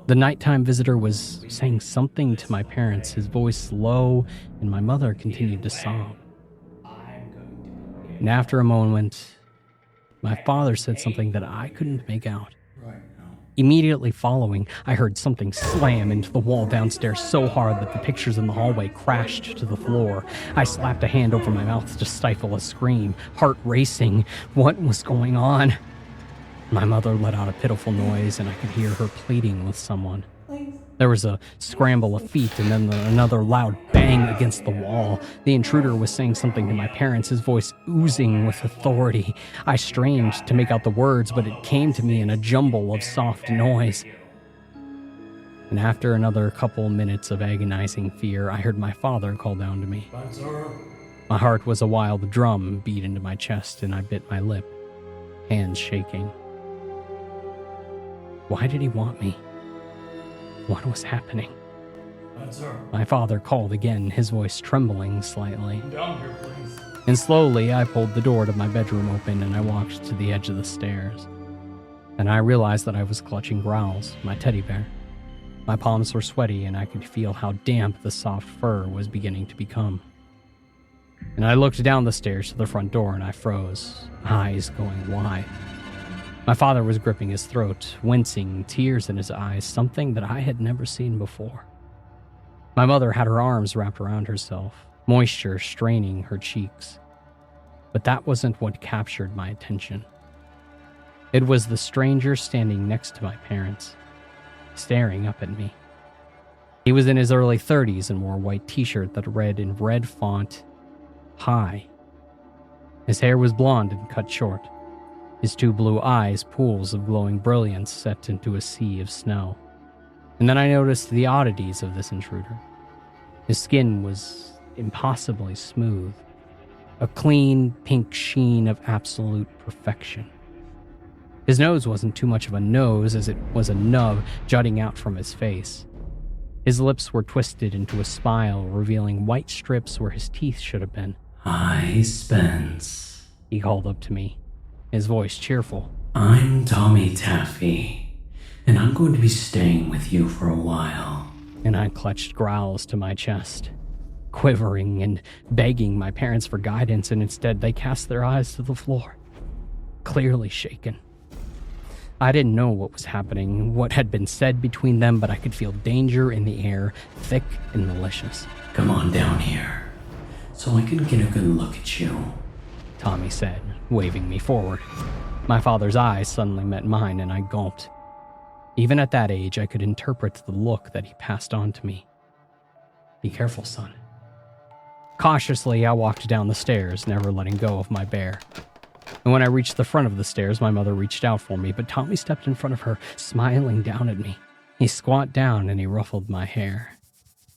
The nighttime visitor was saying something to my parents, his voice low, and my mother continued to sob. And after a moment, my father said something that I couldn't make out. Immediately following, I heard something slam into the wall downstairs so hard that the pictures in the hallway crashed to the floor. I slapped a hand over my mouth to stifle a scream, heart racing. What was going on? My mother let out a pitiful noise, and I could hear her pleading with someone. There was a scramble of feet and then another loud bang against the wall. The intruder was saying something to my parents, his voice oozing with authority. I strained to make out the words, but it came to me in a jumble of soft noise. And after another couple minutes of agonizing fear, I heard my father call down to me. My heart was a wild drum beat into my chest, and I bit my lip, hands shaking. Why did he want me? What was happening? My father called again, his voice trembling slightly.
Down here, please.
And slowly, I pulled the door to my bedroom open and I walked to the edge of the stairs. And I realized that I was clutching Growls, my teddy bear. My palms were sweaty and I could feel how damp the soft fur was beginning to become. And I looked down the stairs to the front door and I froze, eyes going wide. My father was gripping his throat, wincing, tears in his eyes, something that I had never seen before. My mother had her arms wrapped around herself, moisture straining her cheeks. But that wasn't what captured my attention. It was the stranger standing next to my parents, staring up at me. He was in his early 30s and wore a white t-shirt that read in red font, "Hi." His hair was blonde and cut short. His two blue eyes, pools of glowing brilliance set into a sea of snow. And then I noticed the oddities of this intruder. His skin was impossibly smooth, a clean pink sheen of absolute perfection. His nose wasn't too much of a nose as it was a nub jutting out from his face. His lips were twisted into a smile, revealing white strips where his teeth should have been.
"Hi, Spence,"
he called up to me, his voice cheerful.
"I'm Tommy Taffy, and I'm going to be staying with you for a while."
And I clutched Growls to my chest, quivering and begging my parents for guidance, and instead they cast their eyes to the floor, clearly shaken. I didn't know what was happening, what had been said between them, but I could feel danger in the air, thick and malicious.
"Come on down here, so I can get a good look at you,"
Tommy said, waving me forward. My father's eyes suddenly met mine, and I gulped. Even at that age, I could interpret the look that he passed on to me. "Be careful, son." Cautiously, I walked down the stairs, never letting go of my bear. And when I reached the front of the stairs, my mother reached out for me, but Tommy stepped in front of her, smiling down at me. He squat down and he ruffled my hair,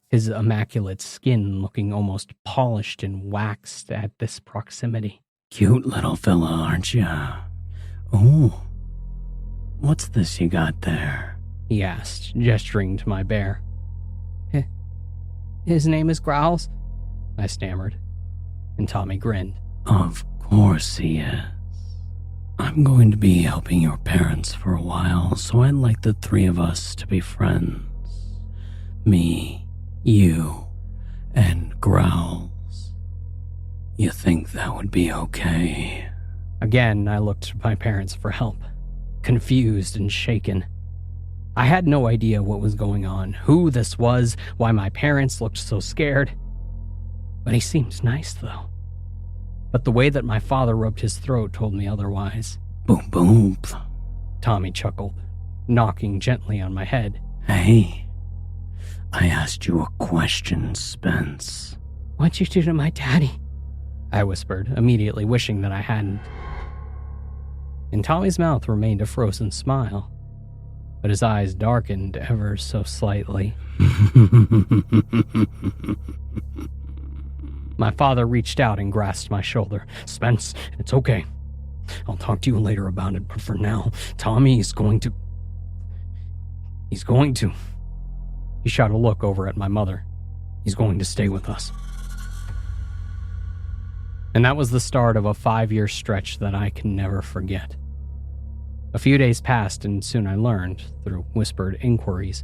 his immaculate skin looking almost polished and waxed at this proximity.
"Cute little fella, aren't ya? Ooh, what's this you got there?"
he asked, gesturing to my bear. His name is Growls, I stammered, and Tommy grinned.
"Of course he is. I'm going to be helping your parents for a while, so I'd like the three of us to be friends. Me, you, and Growls. You think that would be okay?"
Again, I looked to my parents for help, confused and shaken. I had no idea what was going on, who this was, why my parents looked so scared. But he seemed nice, though. But the way that my father rubbed his throat told me otherwise.
"Boop boop,"
Tommy chuckled, knocking gently on my head.
"Hey, I asked you a question, Spence."
"What'd you do to my daddy?" I whispered, immediately wishing that I hadn't. In Tommy's mouth remained a frozen smile, but his eyes darkened ever so slightly. My father reached out and grasped my shoulder. "Spence, it's okay. I'll talk to you later about it, but for now, Tommy is going to... He shot a look over at my mother. "He's going to stay with us." And that was the start of a 5-year stretch that I can never forget. A few days passed, and soon I learned, through whispered inquiries,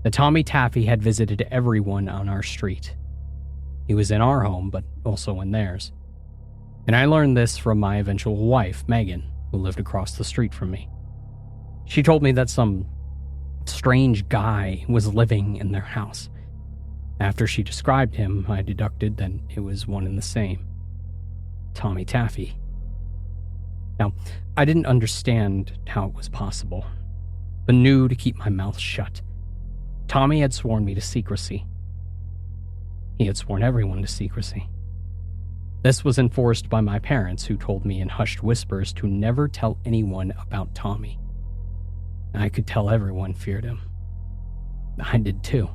that Tommy Taffy had visited everyone on our street. He was in our home, but also in theirs. And I learned this from my eventual wife, Megan, who lived across the street from me. She told me that some strange guy was living in their house. After she described him, I deducted that it was one and the same. Tommy Taffy. Now, I didn't understand how it was possible, but knew to keep my mouth shut. Tommy had sworn me to secrecy. He had sworn everyone to secrecy. This was enforced by my parents, who told me in hushed whispers to never tell anyone about Tommy. I could tell everyone feared him. I did too.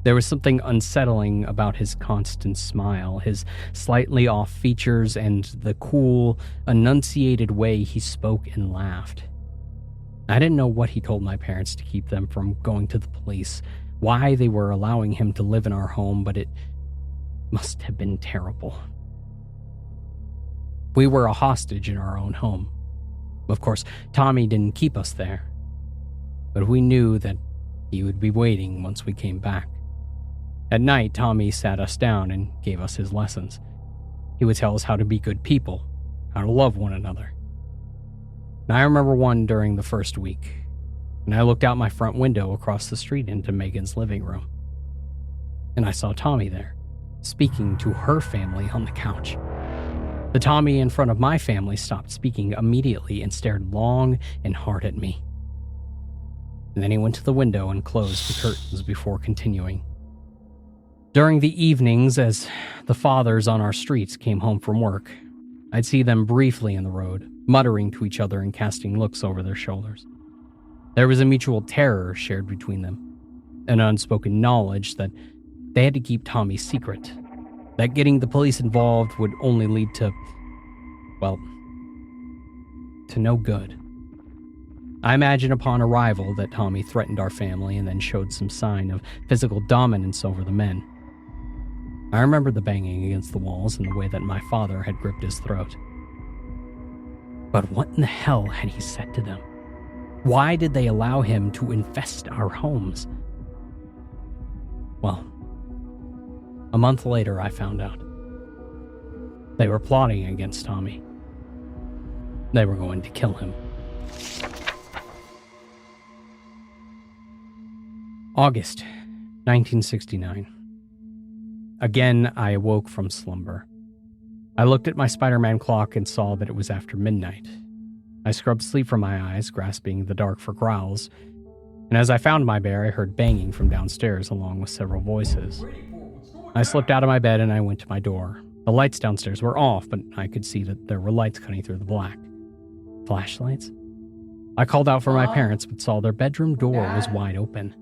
There was something unsettling about his constant smile, his slightly off features, and the cool, enunciated way he spoke and laughed. I didn't know what he told my parents to keep them from going to the police, why they were allowing him to live in our home, but it must have been terrible. We were a hostage in our own home. Of course, Tommy didn't keep us there, but we knew that he would be waiting once we came back. At night, Tommy sat us down and gave us his lessons. He would tell us how to be good people, how to love one another. And I remember one during the first week, and I looked out my front window across the street into Megan's living room. And I saw Tommy there, speaking to her family on the couch. The Tommy in front of my family stopped speaking immediately and stared long and hard at me. And then he went to the window and closed the curtains before continuing. During the evenings, as the fathers on our streets came home from work, I'd see them briefly in the road, muttering to each other and casting looks over their shoulders. There was a mutual terror shared between them, an unspoken knowledge that they had to keep Tommy's secret, that getting the police involved would only lead to, well, to no good. I imagine upon arrival that Tommy threatened our family and then showed some sign of physical dominance over the men. I remember the banging against the walls and the way that my father had gripped his throat. But what in the hell had he said to them? Why did they allow him to infest our homes? Well, a month later I found out. They were plotting against Tommy. They were going to kill him. August 1969. Again, I awoke from slumber. I looked at my Spider-Man clock and saw that it was after midnight. I scrubbed sleep from my eyes, grasping the dark for growls, and as I found my bear, I heard banging from downstairs along with several voices. I slipped out of my bed and I went to my door. The lights downstairs were off, but I could see that there were lights cutting through the black. Flashlights? I called out for my parents, but saw their bedroom door was wide open.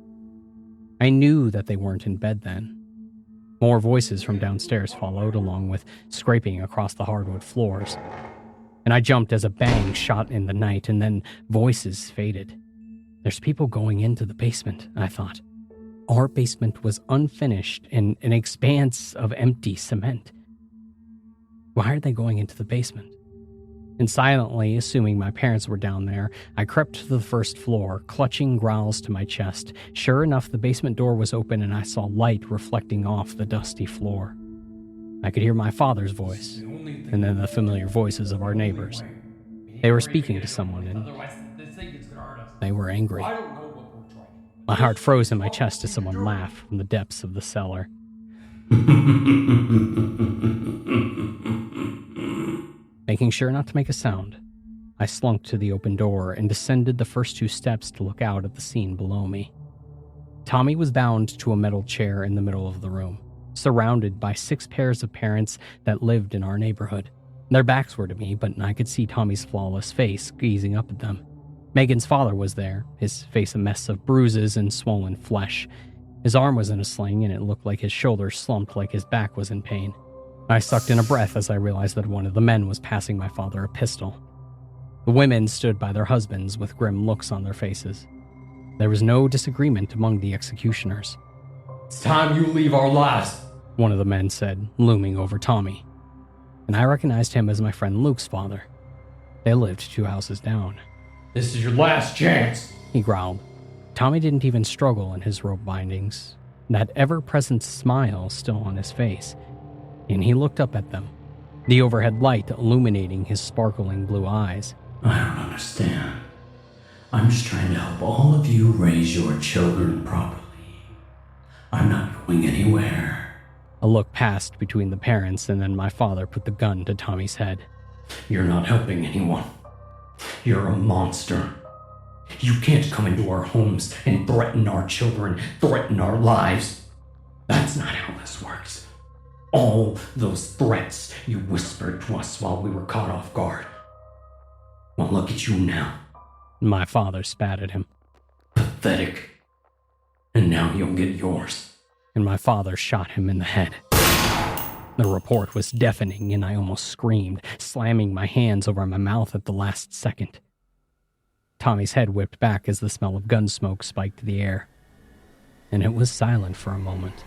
I knew that they weren't in bed then. More voices from downstairs followed, along with scraping across the hardwood floors. And I jumped as a bang shot in the night, and then voices faded. There's people going into the basement, I thought. Our basement was unfinished and an expanse of empty cement. Why are they going into the basement? And silently, assuming my parents were down there, I crept to the first floor, clutching growls to my chest. Sure enough, the basement door was open and I saw light reflecting off the dusty floor. I could hear my father's voice, and then the familiar voices of our neighbors. They were speaking to someone, and they were angry. My heart froze in my chest as someone laughed from the depths of the cellar. Making sure not to make a sound, I slunk to the open door and descended the first 2 steps to look out at the scene below me. Tommy was bound to a metal chair in the middle of the room, surrounded by 6 pairs of parents that lived in our neighborhood. Their backs were to me, but I could see Tommy's flawless face gazing up at them. Megan's father was there, his face a mess of bruises and swollen flesh. His arm was in a sling, and it looked like his shoulder slumped like his back was in pain. I sucked in a breath as I realized that one of the men was passing my father a pistol. The women stood by their husbands with grim looks on their faces. There was no disagreement among the executioners.
"It's time you leave our lives,"
one of the men said, looming over Tommy. And I recognized him as my friend Luke's father. They lived 2 houses down.
"This is your last chance,"
he growled. Tommy didn't even struggle in his rope bindings, that ever-present smile still on his face. And he looked up at them, the overhead light illuminating his sparkling blue eyes.
I don't understand. I'm just trying to help all of you raise your children properly. I'm not going anywhere.
A look passed between the parents, and then my father put the gun to Tommy's head.
You're not helping anyone. You're a monster. You can't come into our homes and threaten our children, threaten our lives. That's not how this works. All those threats you whispered to us while we were caught off guard. Well, look at you now.
My father spat at him.
Pathetic. And now you'll get yours.
And my father shot him in the head. The report was deafening, and I almost screamed, slamming my hands over my mouth at the last second. Tommy's head whipped back as the smell of gun smoke spiked the air, and it was silent for a moment.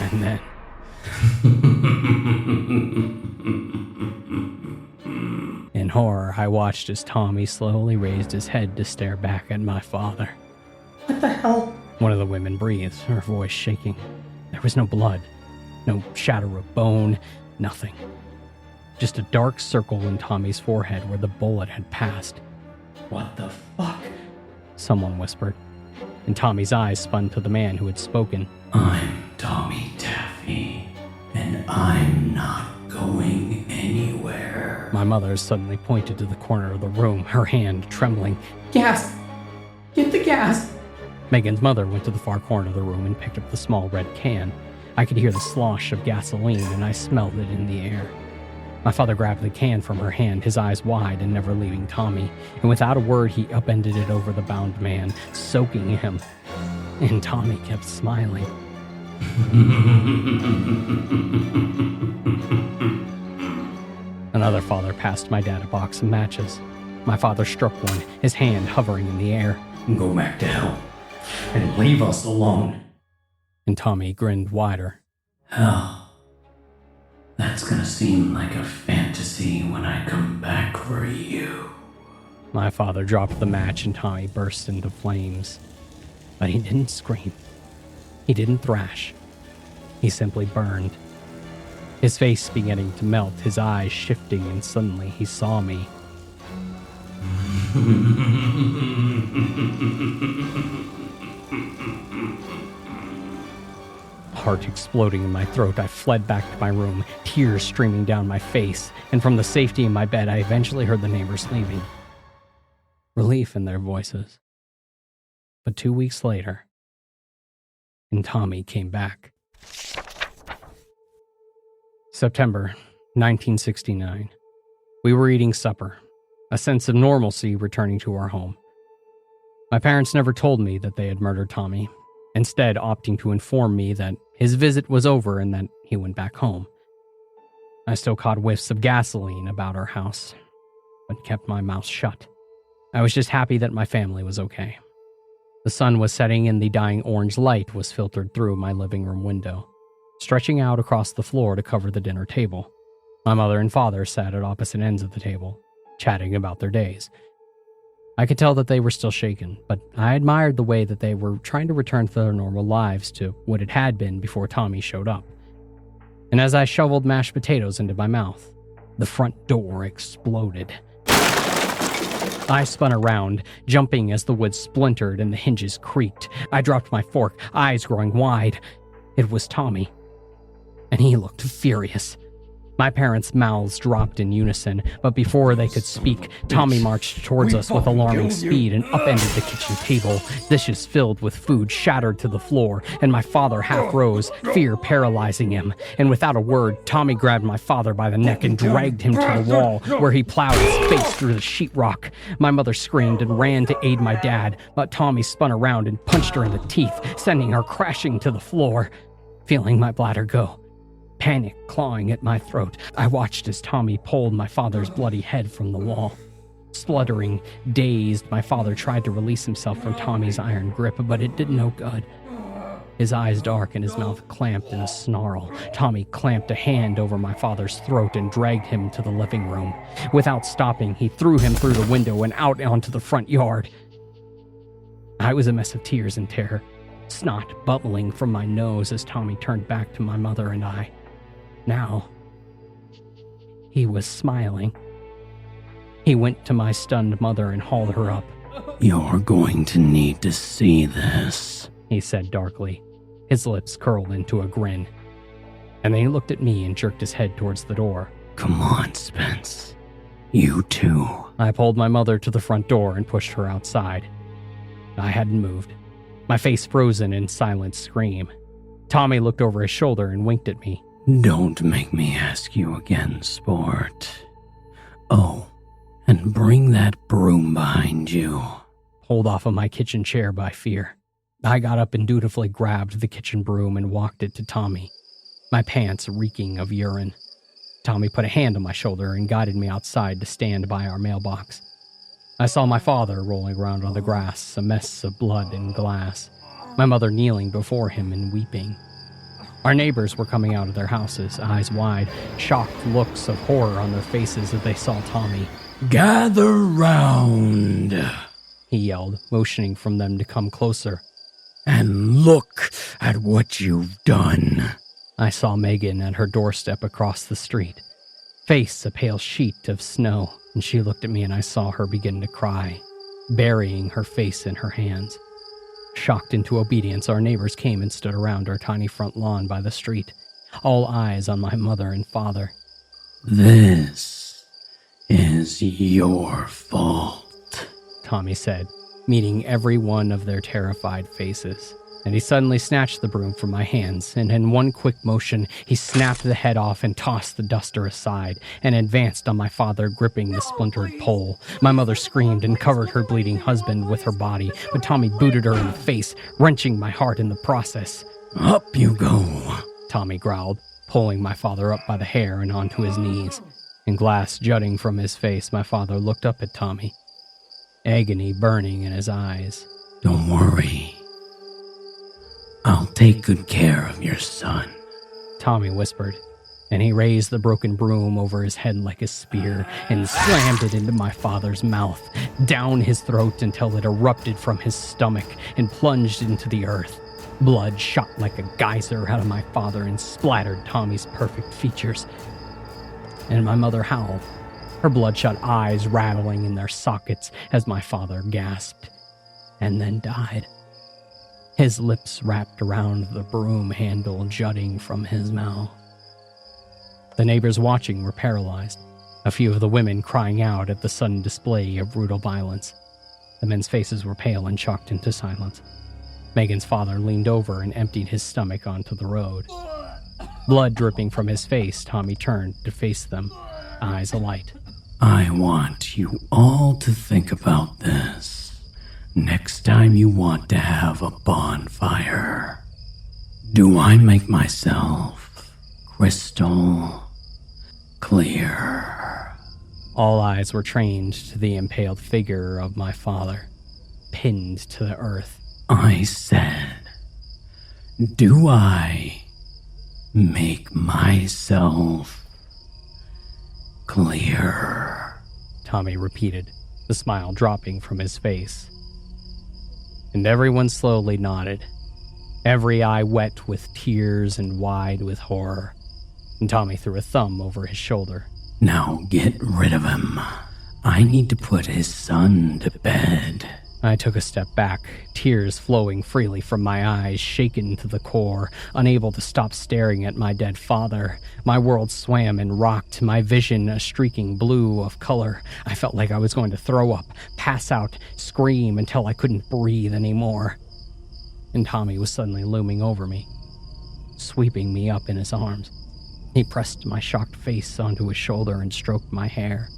And then... In horror, I watched as Tommy slowly raised his head to stare back at my father.
What the hell?
One of the women breathed, her voice shaking. There was no blood, no shadow of bone, nothing. Just a dark circle in Tommy's forehead where the bullet had passed.
What the fuck?
Someone whispered, and Tommy's eyes spun to the man who had spoken.
I'm Tommy Taffy, and I'm not going anywhere.
My mother suddenly pointed to the corner of the room, her hand trembling.
Gas! Get the gas!
Megan's mother went to the far corner of the room and picked up the small red can. I could hear the slosh of gasoline, and I smelled it in the air. My father grabbed the can from her hand, his eyes wide and never leaving Tommy, and without a word he upended it over the bound man, soaking him. And Tommy kept smiling. Another father passed my dad a box of matches. My father struck one, his hand hovering in the air.
Go back to hell, and leave us alone.
And Tommy grinned wider.
Hell. That's gonna seem like a fantasy when I come back for you.
My father dropped the match and Tommy burst into flames. But he didn't scream. He didn't thrash. He simply burned. His face beginning to melt, his eyes shifting, and suddenly he saw me. Heart exploding in my throat, I fled back to my room, tears streaming down my face, and from the safety of my bed, I eventually heard the neighbors leaving. Relief in their voices. But 2 weeks later, and Tommy came back. September 1969. We were eating supper, a sense of normalcy returning to our home. My parents never told me that they had murdered Tommy, instead opting to inform me that his visit was over and that he went back home. I still caught whiffs of gasoline about our house, but kept my mouth shut. I was just happy that my family was okay. The sun was setting and the dying orange light was filtered through my living room window, stretching out across the floor to cover the dinner table. My mother and father sat at opposite ends of the table, chatting about their days. I could tell that they were still shaken, but I admired the way that they were trying to return to their normal lives to what it had been before Tommy showed up. And as I shoveled mashed potatoes into my mouth, the front door exploded. I spun around, jumping as the wood splintered and the hinges creaked. I dropped my fork, eyes growing wide. It was Tommy, and he looked furious. My parents' mouths dropped in unison, but before they could speak, Tommy marched towards us with alarming speed and upended the kitchen table. Dishes filled with food shattered to the floor, and my father half rose, fear paralyzing him. And without a word, Tommy grabbed my father by the neck and dragged him to the wall, where he plowed his face through the sheetrock. My mother screamed and ran to aid my dad, but Tommy spun around and punched her in the teeth, sending her crashing to the floor. Feeling my bladder go, panic clawing at my throat, I watched as Tommy pulled my father's bloody head from the wall. Spluttering, dazed, my father tried to release himself from Tommy's iron grip, but it did no good. His eyes dark and his mouth clamped in a snarl. Tommy clamped a hand over my father's throat and dragged him to the living room. Without stopping, he threw him through the window and out onto the front yard. I was a mess of tears and terror, snot bubbling from my nose as Tommy turned back to my mother and I. Now, he was smiling. He went to my stunned mother and hauled her up.
"You're going to need to see this,"
he said darkly. His lips curled into a grin. And then he looked at me and jerked his head towards the door.
"Come on, Spence. You too."
I pulled my mother to the front door and pushed her outside. I hadn't moved, my face frozen in silent scream. Tommy looked over his shoulder and winked at me.
"Don't make me ask you again, sport. Oh, and bring that broom behind you."
Pulled off of my kitchen chair by fear, I got up and dutifully grabbed the kitchen broom and walked it to Tommy, my pants reeking of urine. Tommy put a hand on my shoulder and guided me outside to stand by our mailbox. I saw my father rolling around on the grass, a mess of blood and glass, my mother kneeling before him and weeping. Our neighbors were coming out of their houses, eyes wide, shocked looks of horror on their faces as they saw Tommy.
"Gather round,"
he yelled, motioning for them to come closer.
"and look at what you've done."
I saw Megan at her doorstep across the street, face a pale sheet of snow, and she looked at me and I saw her begin to cry, burying her face in her hands. Shocked into obedience, our neighbors came and stood around our tiny front lawn by the street, all eyes on my mother and father.
"This is your fault,"
Tommy said, meeting every one of their terrified faces. And he suddenly snatched the broom from my hands, and in one quick motion, he snapped the head off and tossed the duster aside, and advanced on my father, gripping the splintered pole. My mother screamed and covered her bleeding husband with her body, but Tommy booted her in the face, wrenching my heart in the process.
"Up you go,"
Tommy growled, pulling my father up by the hair and onto his knees. And glass jutting from his face, my father looked up at Tommy, agony burning in his eyes.
"Don't worry. I'll take good care of your son,"
Tommy whispered, and he raised the broken broom over his head like a spear and slammed it into my father's mouth, down his throat until it erupted from his stomach and plunged into the earth. Blood shot like a geyser out of my father and splattered Tommy's perfect features. And my mother howled, her bloodshot eyes rattling in their sockets as my father gasped and then died. His lips wrapped around the broom handle jutting from his mouth. The neighbors watching were paralyzed, a few of the women crying out at the sudden display of brutal violence. The men's faces were pale and shocked into silence. Megan's father leaned over and emptied his stomach onto the road. Blood dripping from his face, Tommy turned to face them, eyes alight.
"I want you all to think about this next time you want to have a bonfire. Do I make myself crystal clear?"
All eyes were trained to the impaled figure of my father, pinned to the earth.
"I said, do I make myself clear?"
Tommy repeated, the smile dropping from his face. And everyone slowly nodded, every eye wet with tears and wide with horror. And Tommy threw a thumb over his shoulder.
"Now get rid of him. I need to put his son to bed."
I took a step back, tears flowing freely from my eyes, shaken to the core, unable to stop staring at my dead father. My world swam and rocked, my vision a streaking blue of color. I felt like I was going to throw up, pass out, scream until I couldn't breathe anymore. And Tommy was suddenly looming over me, sweeping me up in his arms. He pressed my shocked face onto his shoulder and stroked my hair.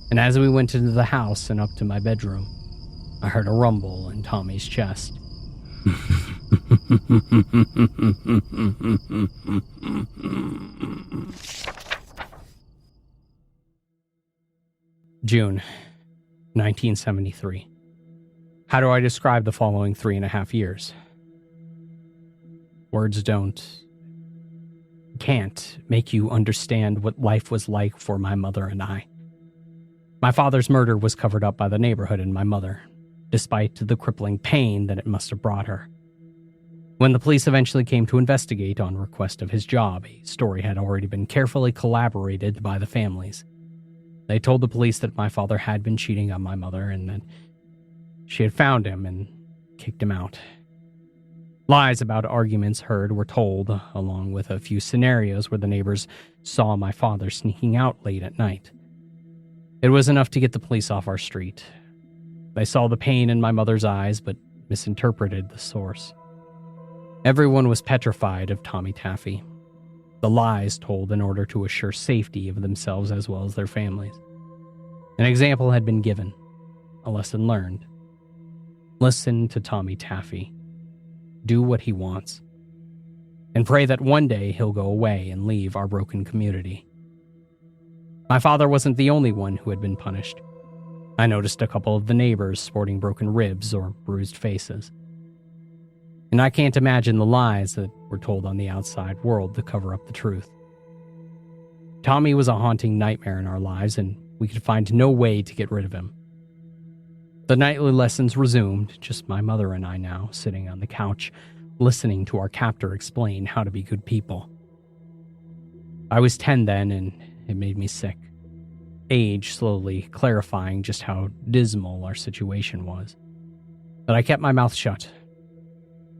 And as we went into the house and up to my bedroom, I heard a rumble in Tommy's chest. June, 1973. How do I describe the following 3.5 years? Words can't make you understand what life was like for my mother and I. My father's murder was covered up by the neighborhood and my mother, despite the crippling pain that it must have brought her. When the police eventually came to investigate on request of his job, a story had already been carefully collaborated by the families. They told the police that my father had been cheating on my mother and that she had found him and kicked him out. Lies about arguments heard were told, along with a few scenarios where the neighbors saw my father sneaking out late at night. It was enough to get the police off our street. They saw the pain in my mother's eyes, but misinterpreted the source. Everyone was petrified of Tommy Taffy. The lies told in order to assure safety of themselves as well as their families. An example had been given, a lesson learned. Listen to Tommy Taffy. Do what he wants. And pray that one day he'll go away and leave our broken community. My father wasn't the only one who had been punished. I noticed a couple of the neighbors sporting broken ribs or bruised faces. And I can't imagine the lies that were told on the outside world to cover up the truth. Tommy was a haunting nightmare in our lives, and we could find no way to get rid of him. The nightly lessons resumed, just my mother and I now, sitting on the couch, listening to our captor explain how to be good people. I was 10 then, and it made me sick. Age slowly clarifying just how dismal our situation was. But I kept my mouth shut.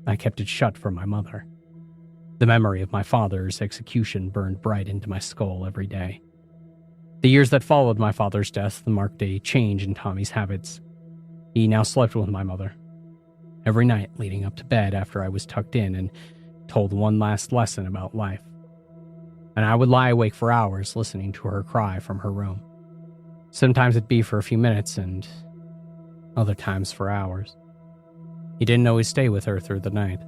I kept it shut for my mother. The memory of my father's execution burned bright into my skull every day. The years that followed my father's death marked a change in Tommy's habits. He now slept with my mother. Every night leading up to bed after I was tucked in and told one last lesson about life. And I would lie awake for hours listening to her cry from her room. Sometimes it'd be for a few minutes and other times for hours. He didn't always stay with her through the night.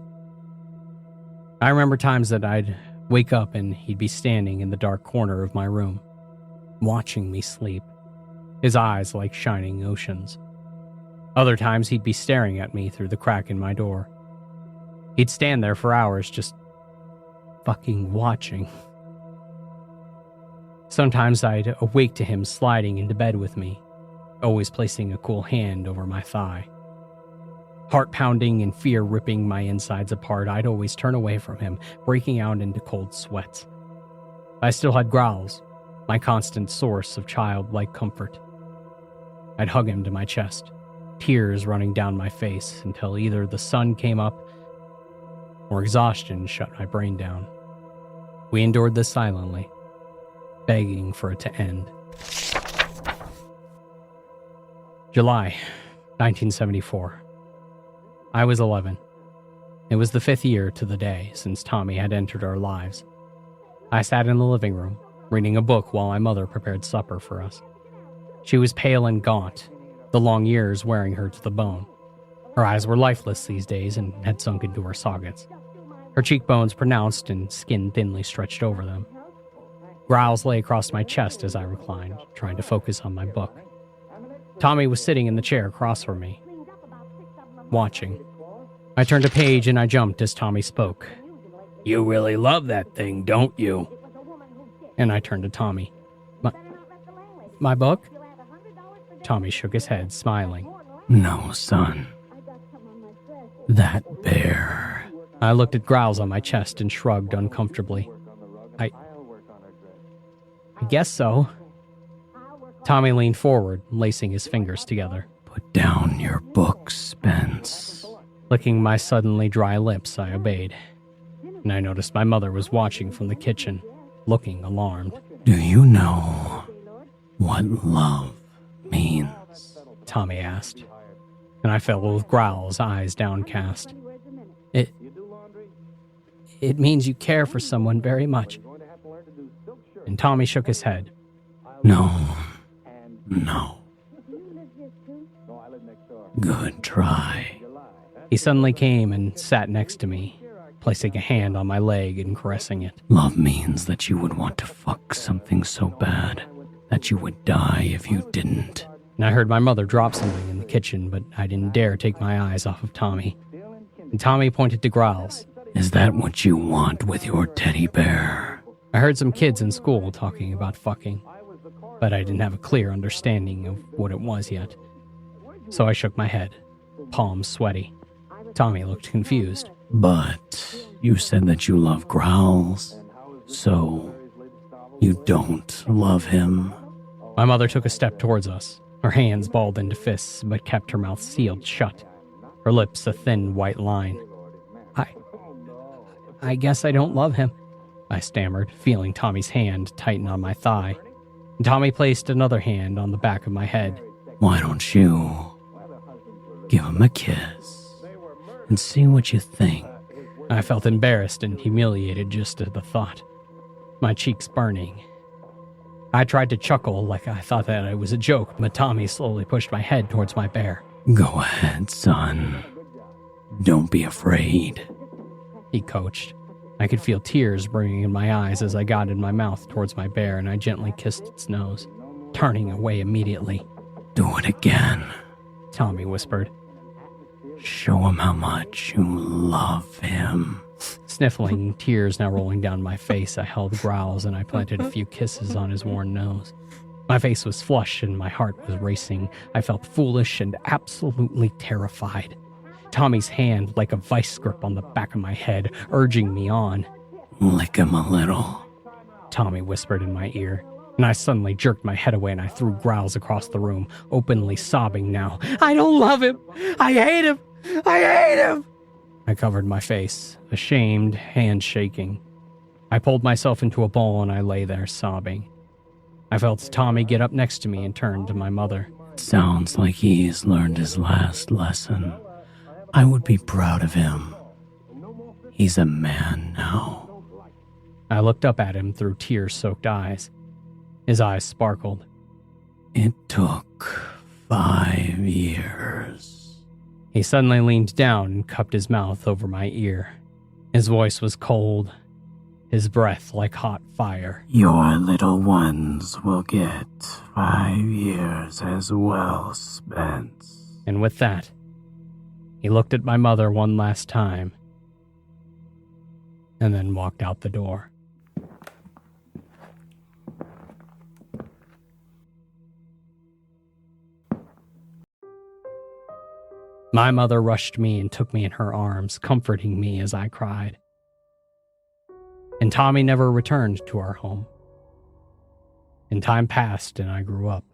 I remember times that I'd wake up and he'd be standing in the dark corner of my room, watching me sleep, his eyes like shining oceans. Other times he'd be staring at me through the crack in my door. He'd stand there for hours just fucking watching. Sometimes I'd awake to him sliding into bed with me, always placing a cool hand over my thigh. Heart pounding and fear ripping my insides apart, I'd always turn away from him, breaking out into cold sweats. I still had growls, my constant source of childlike comfort. I'd hug him to my chest, tears running down my face until either the sun came up or exhaustion shut my brain down. We endured this silently, begging for it to end. July 1974. I was 11. It was the 5th year to the day since Tommy had entered our lives. I sat in the living room, reading a book while my mother prepared supper for us. She was pale and gaunt, the long years wearing her to the bone. Her eyes were lifeless these days and had sunk into her sockets. Her cheekbones pronounced and skin thinly stretched over them. Growls lay across my chest as I reclined, trying to focus on my book. Tommy was sitting in the chair across from me, watching. I turned a page and I jumped as Tommy spoke. "You really love that thing, don't you?" And I turned to Tommy. My book? Tommy shook his head, smiling.
"No, son. That bear."
I looked at growls on my chest and shrugged uncomfortably. I guess so. Tommy leaned forward, lacing his fingers together.
"Put down your book, Spence."
Licking my suddenly dry lips, I obeyed. And I noticed my mother was watching from the kitchen, looking alarmed.
"Do you know what love means?"
Tommy asked. And I fell with growls, eyes downcast. It means you care for someone very much. And Tommy shook his head.
No. Good try.
He suddenly came and sat next to me, placing a hand on my leg and caressing it.
Love means that you would want to fuck something so bad that you would die if you didn't.
And I heard my mother drop something in the kitchen, but I didn't dare take my eyes off of Tommy. And Tommy pointed to growls.
Is that what you want with your teddy bear?
I heard some kids in school talking about fucking, but I didn't have a clear understanding of what it was yet. So I shook my head, palms sweaty. Tommy looked confused.
But you said that you love growls, so you don't love him?
My mother took a step towards us, her hands balled into fists, but kept her mouth sealed shut, her lips a thin white line. I guess I don't love him, I stammered, feeling Tommy's hand tighten on my thigh. Tommy placed another hand on the back of my head.
Why don't you give him a kiss and see what you think?
I felt embarrassed and humiliated just at the thought, my cheeks burning. I tried to chuckle like I thought that it was a joke, but Tommy slowly pushed my head towards my bear.
Go ahead, son. Don't be afraid,
he coached. I could feel tears brimming in my eyes as I guided my mouth towards my bear and I gently kissed its nose, turning away immediately.
Do it again,
Tommy whispered.
Show him how much you love him.
Sniffling, tears now rolling down my face, I held growls and I planted a few kisses on his worn nose. My face was flushed and my heart was racing. I felt foolish and absolutely terrified. Tommy's hand like a vice grip on the back of my head, urging me on.
Lick him a little,
Tommy whispered in my ear, and I suddenly jerked my head away and I threw growls across the room, openly sobbing now. I don't love him! I hate him! I hate him! I covered my face, ashamed, hands shaking. I pulled myself into a ball and I lay there sobbing. I felt Tommy get up next to me and turn to my mother.
Sounds like he's learned his last lesson. I would be proud of him. He's a man now.
I looked up at him through tear-soaked eyes. His eyes sparkled.
It took 5 years.
He suddenly leaned down and cupped his mouth over my ear. His voice was cold, his breath like hot fire.
Your little ones will get 5 years as well spent.
And with that, he looked at my mother one last time and then walked out the door. My mother rushed me and took me in her arms, comforting me as I cried. And Tommy never returned to our home. And time passed and I grew up.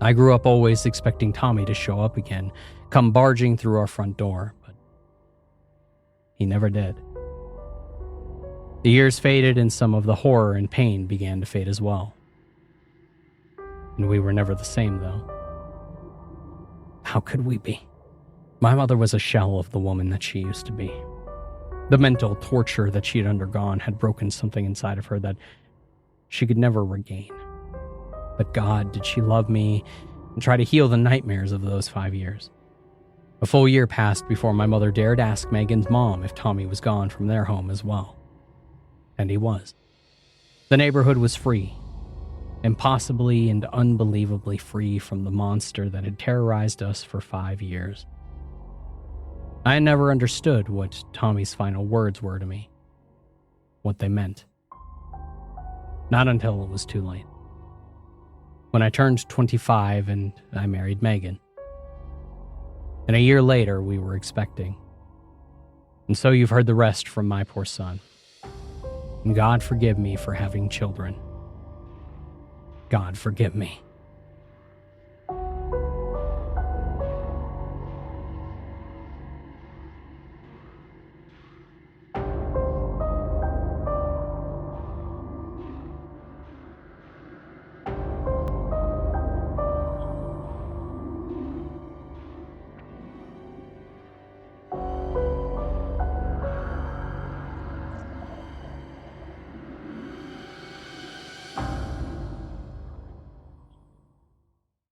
I grew up always expecting Tommy to show up again, come barging through our front door, but he never did. The years faded and some of the horror and pain began to fade as well. And we were never the same, though. How could we be? My mother was a shell of the woman that she used to be. The mental torture that she had undergone had broken something inside of her that she could never regain. But God, did she love me and try to heal the nightmares of those 5 years. A full year passed before my mother dared ask Megan's mom if Tommy was gone from their home as well. And he was. The neighborhood was free. Impossibly and unbelievably free from the monster that had terrorized us for 5 years. I had never understood what Tommy's final words were to me, what they meant. Not until it was too late. When I turned 25 and I married Megan. And a year later, we were expecting. And so you've heard the rest from my poor son. And God forgive me for having children. God forgive me.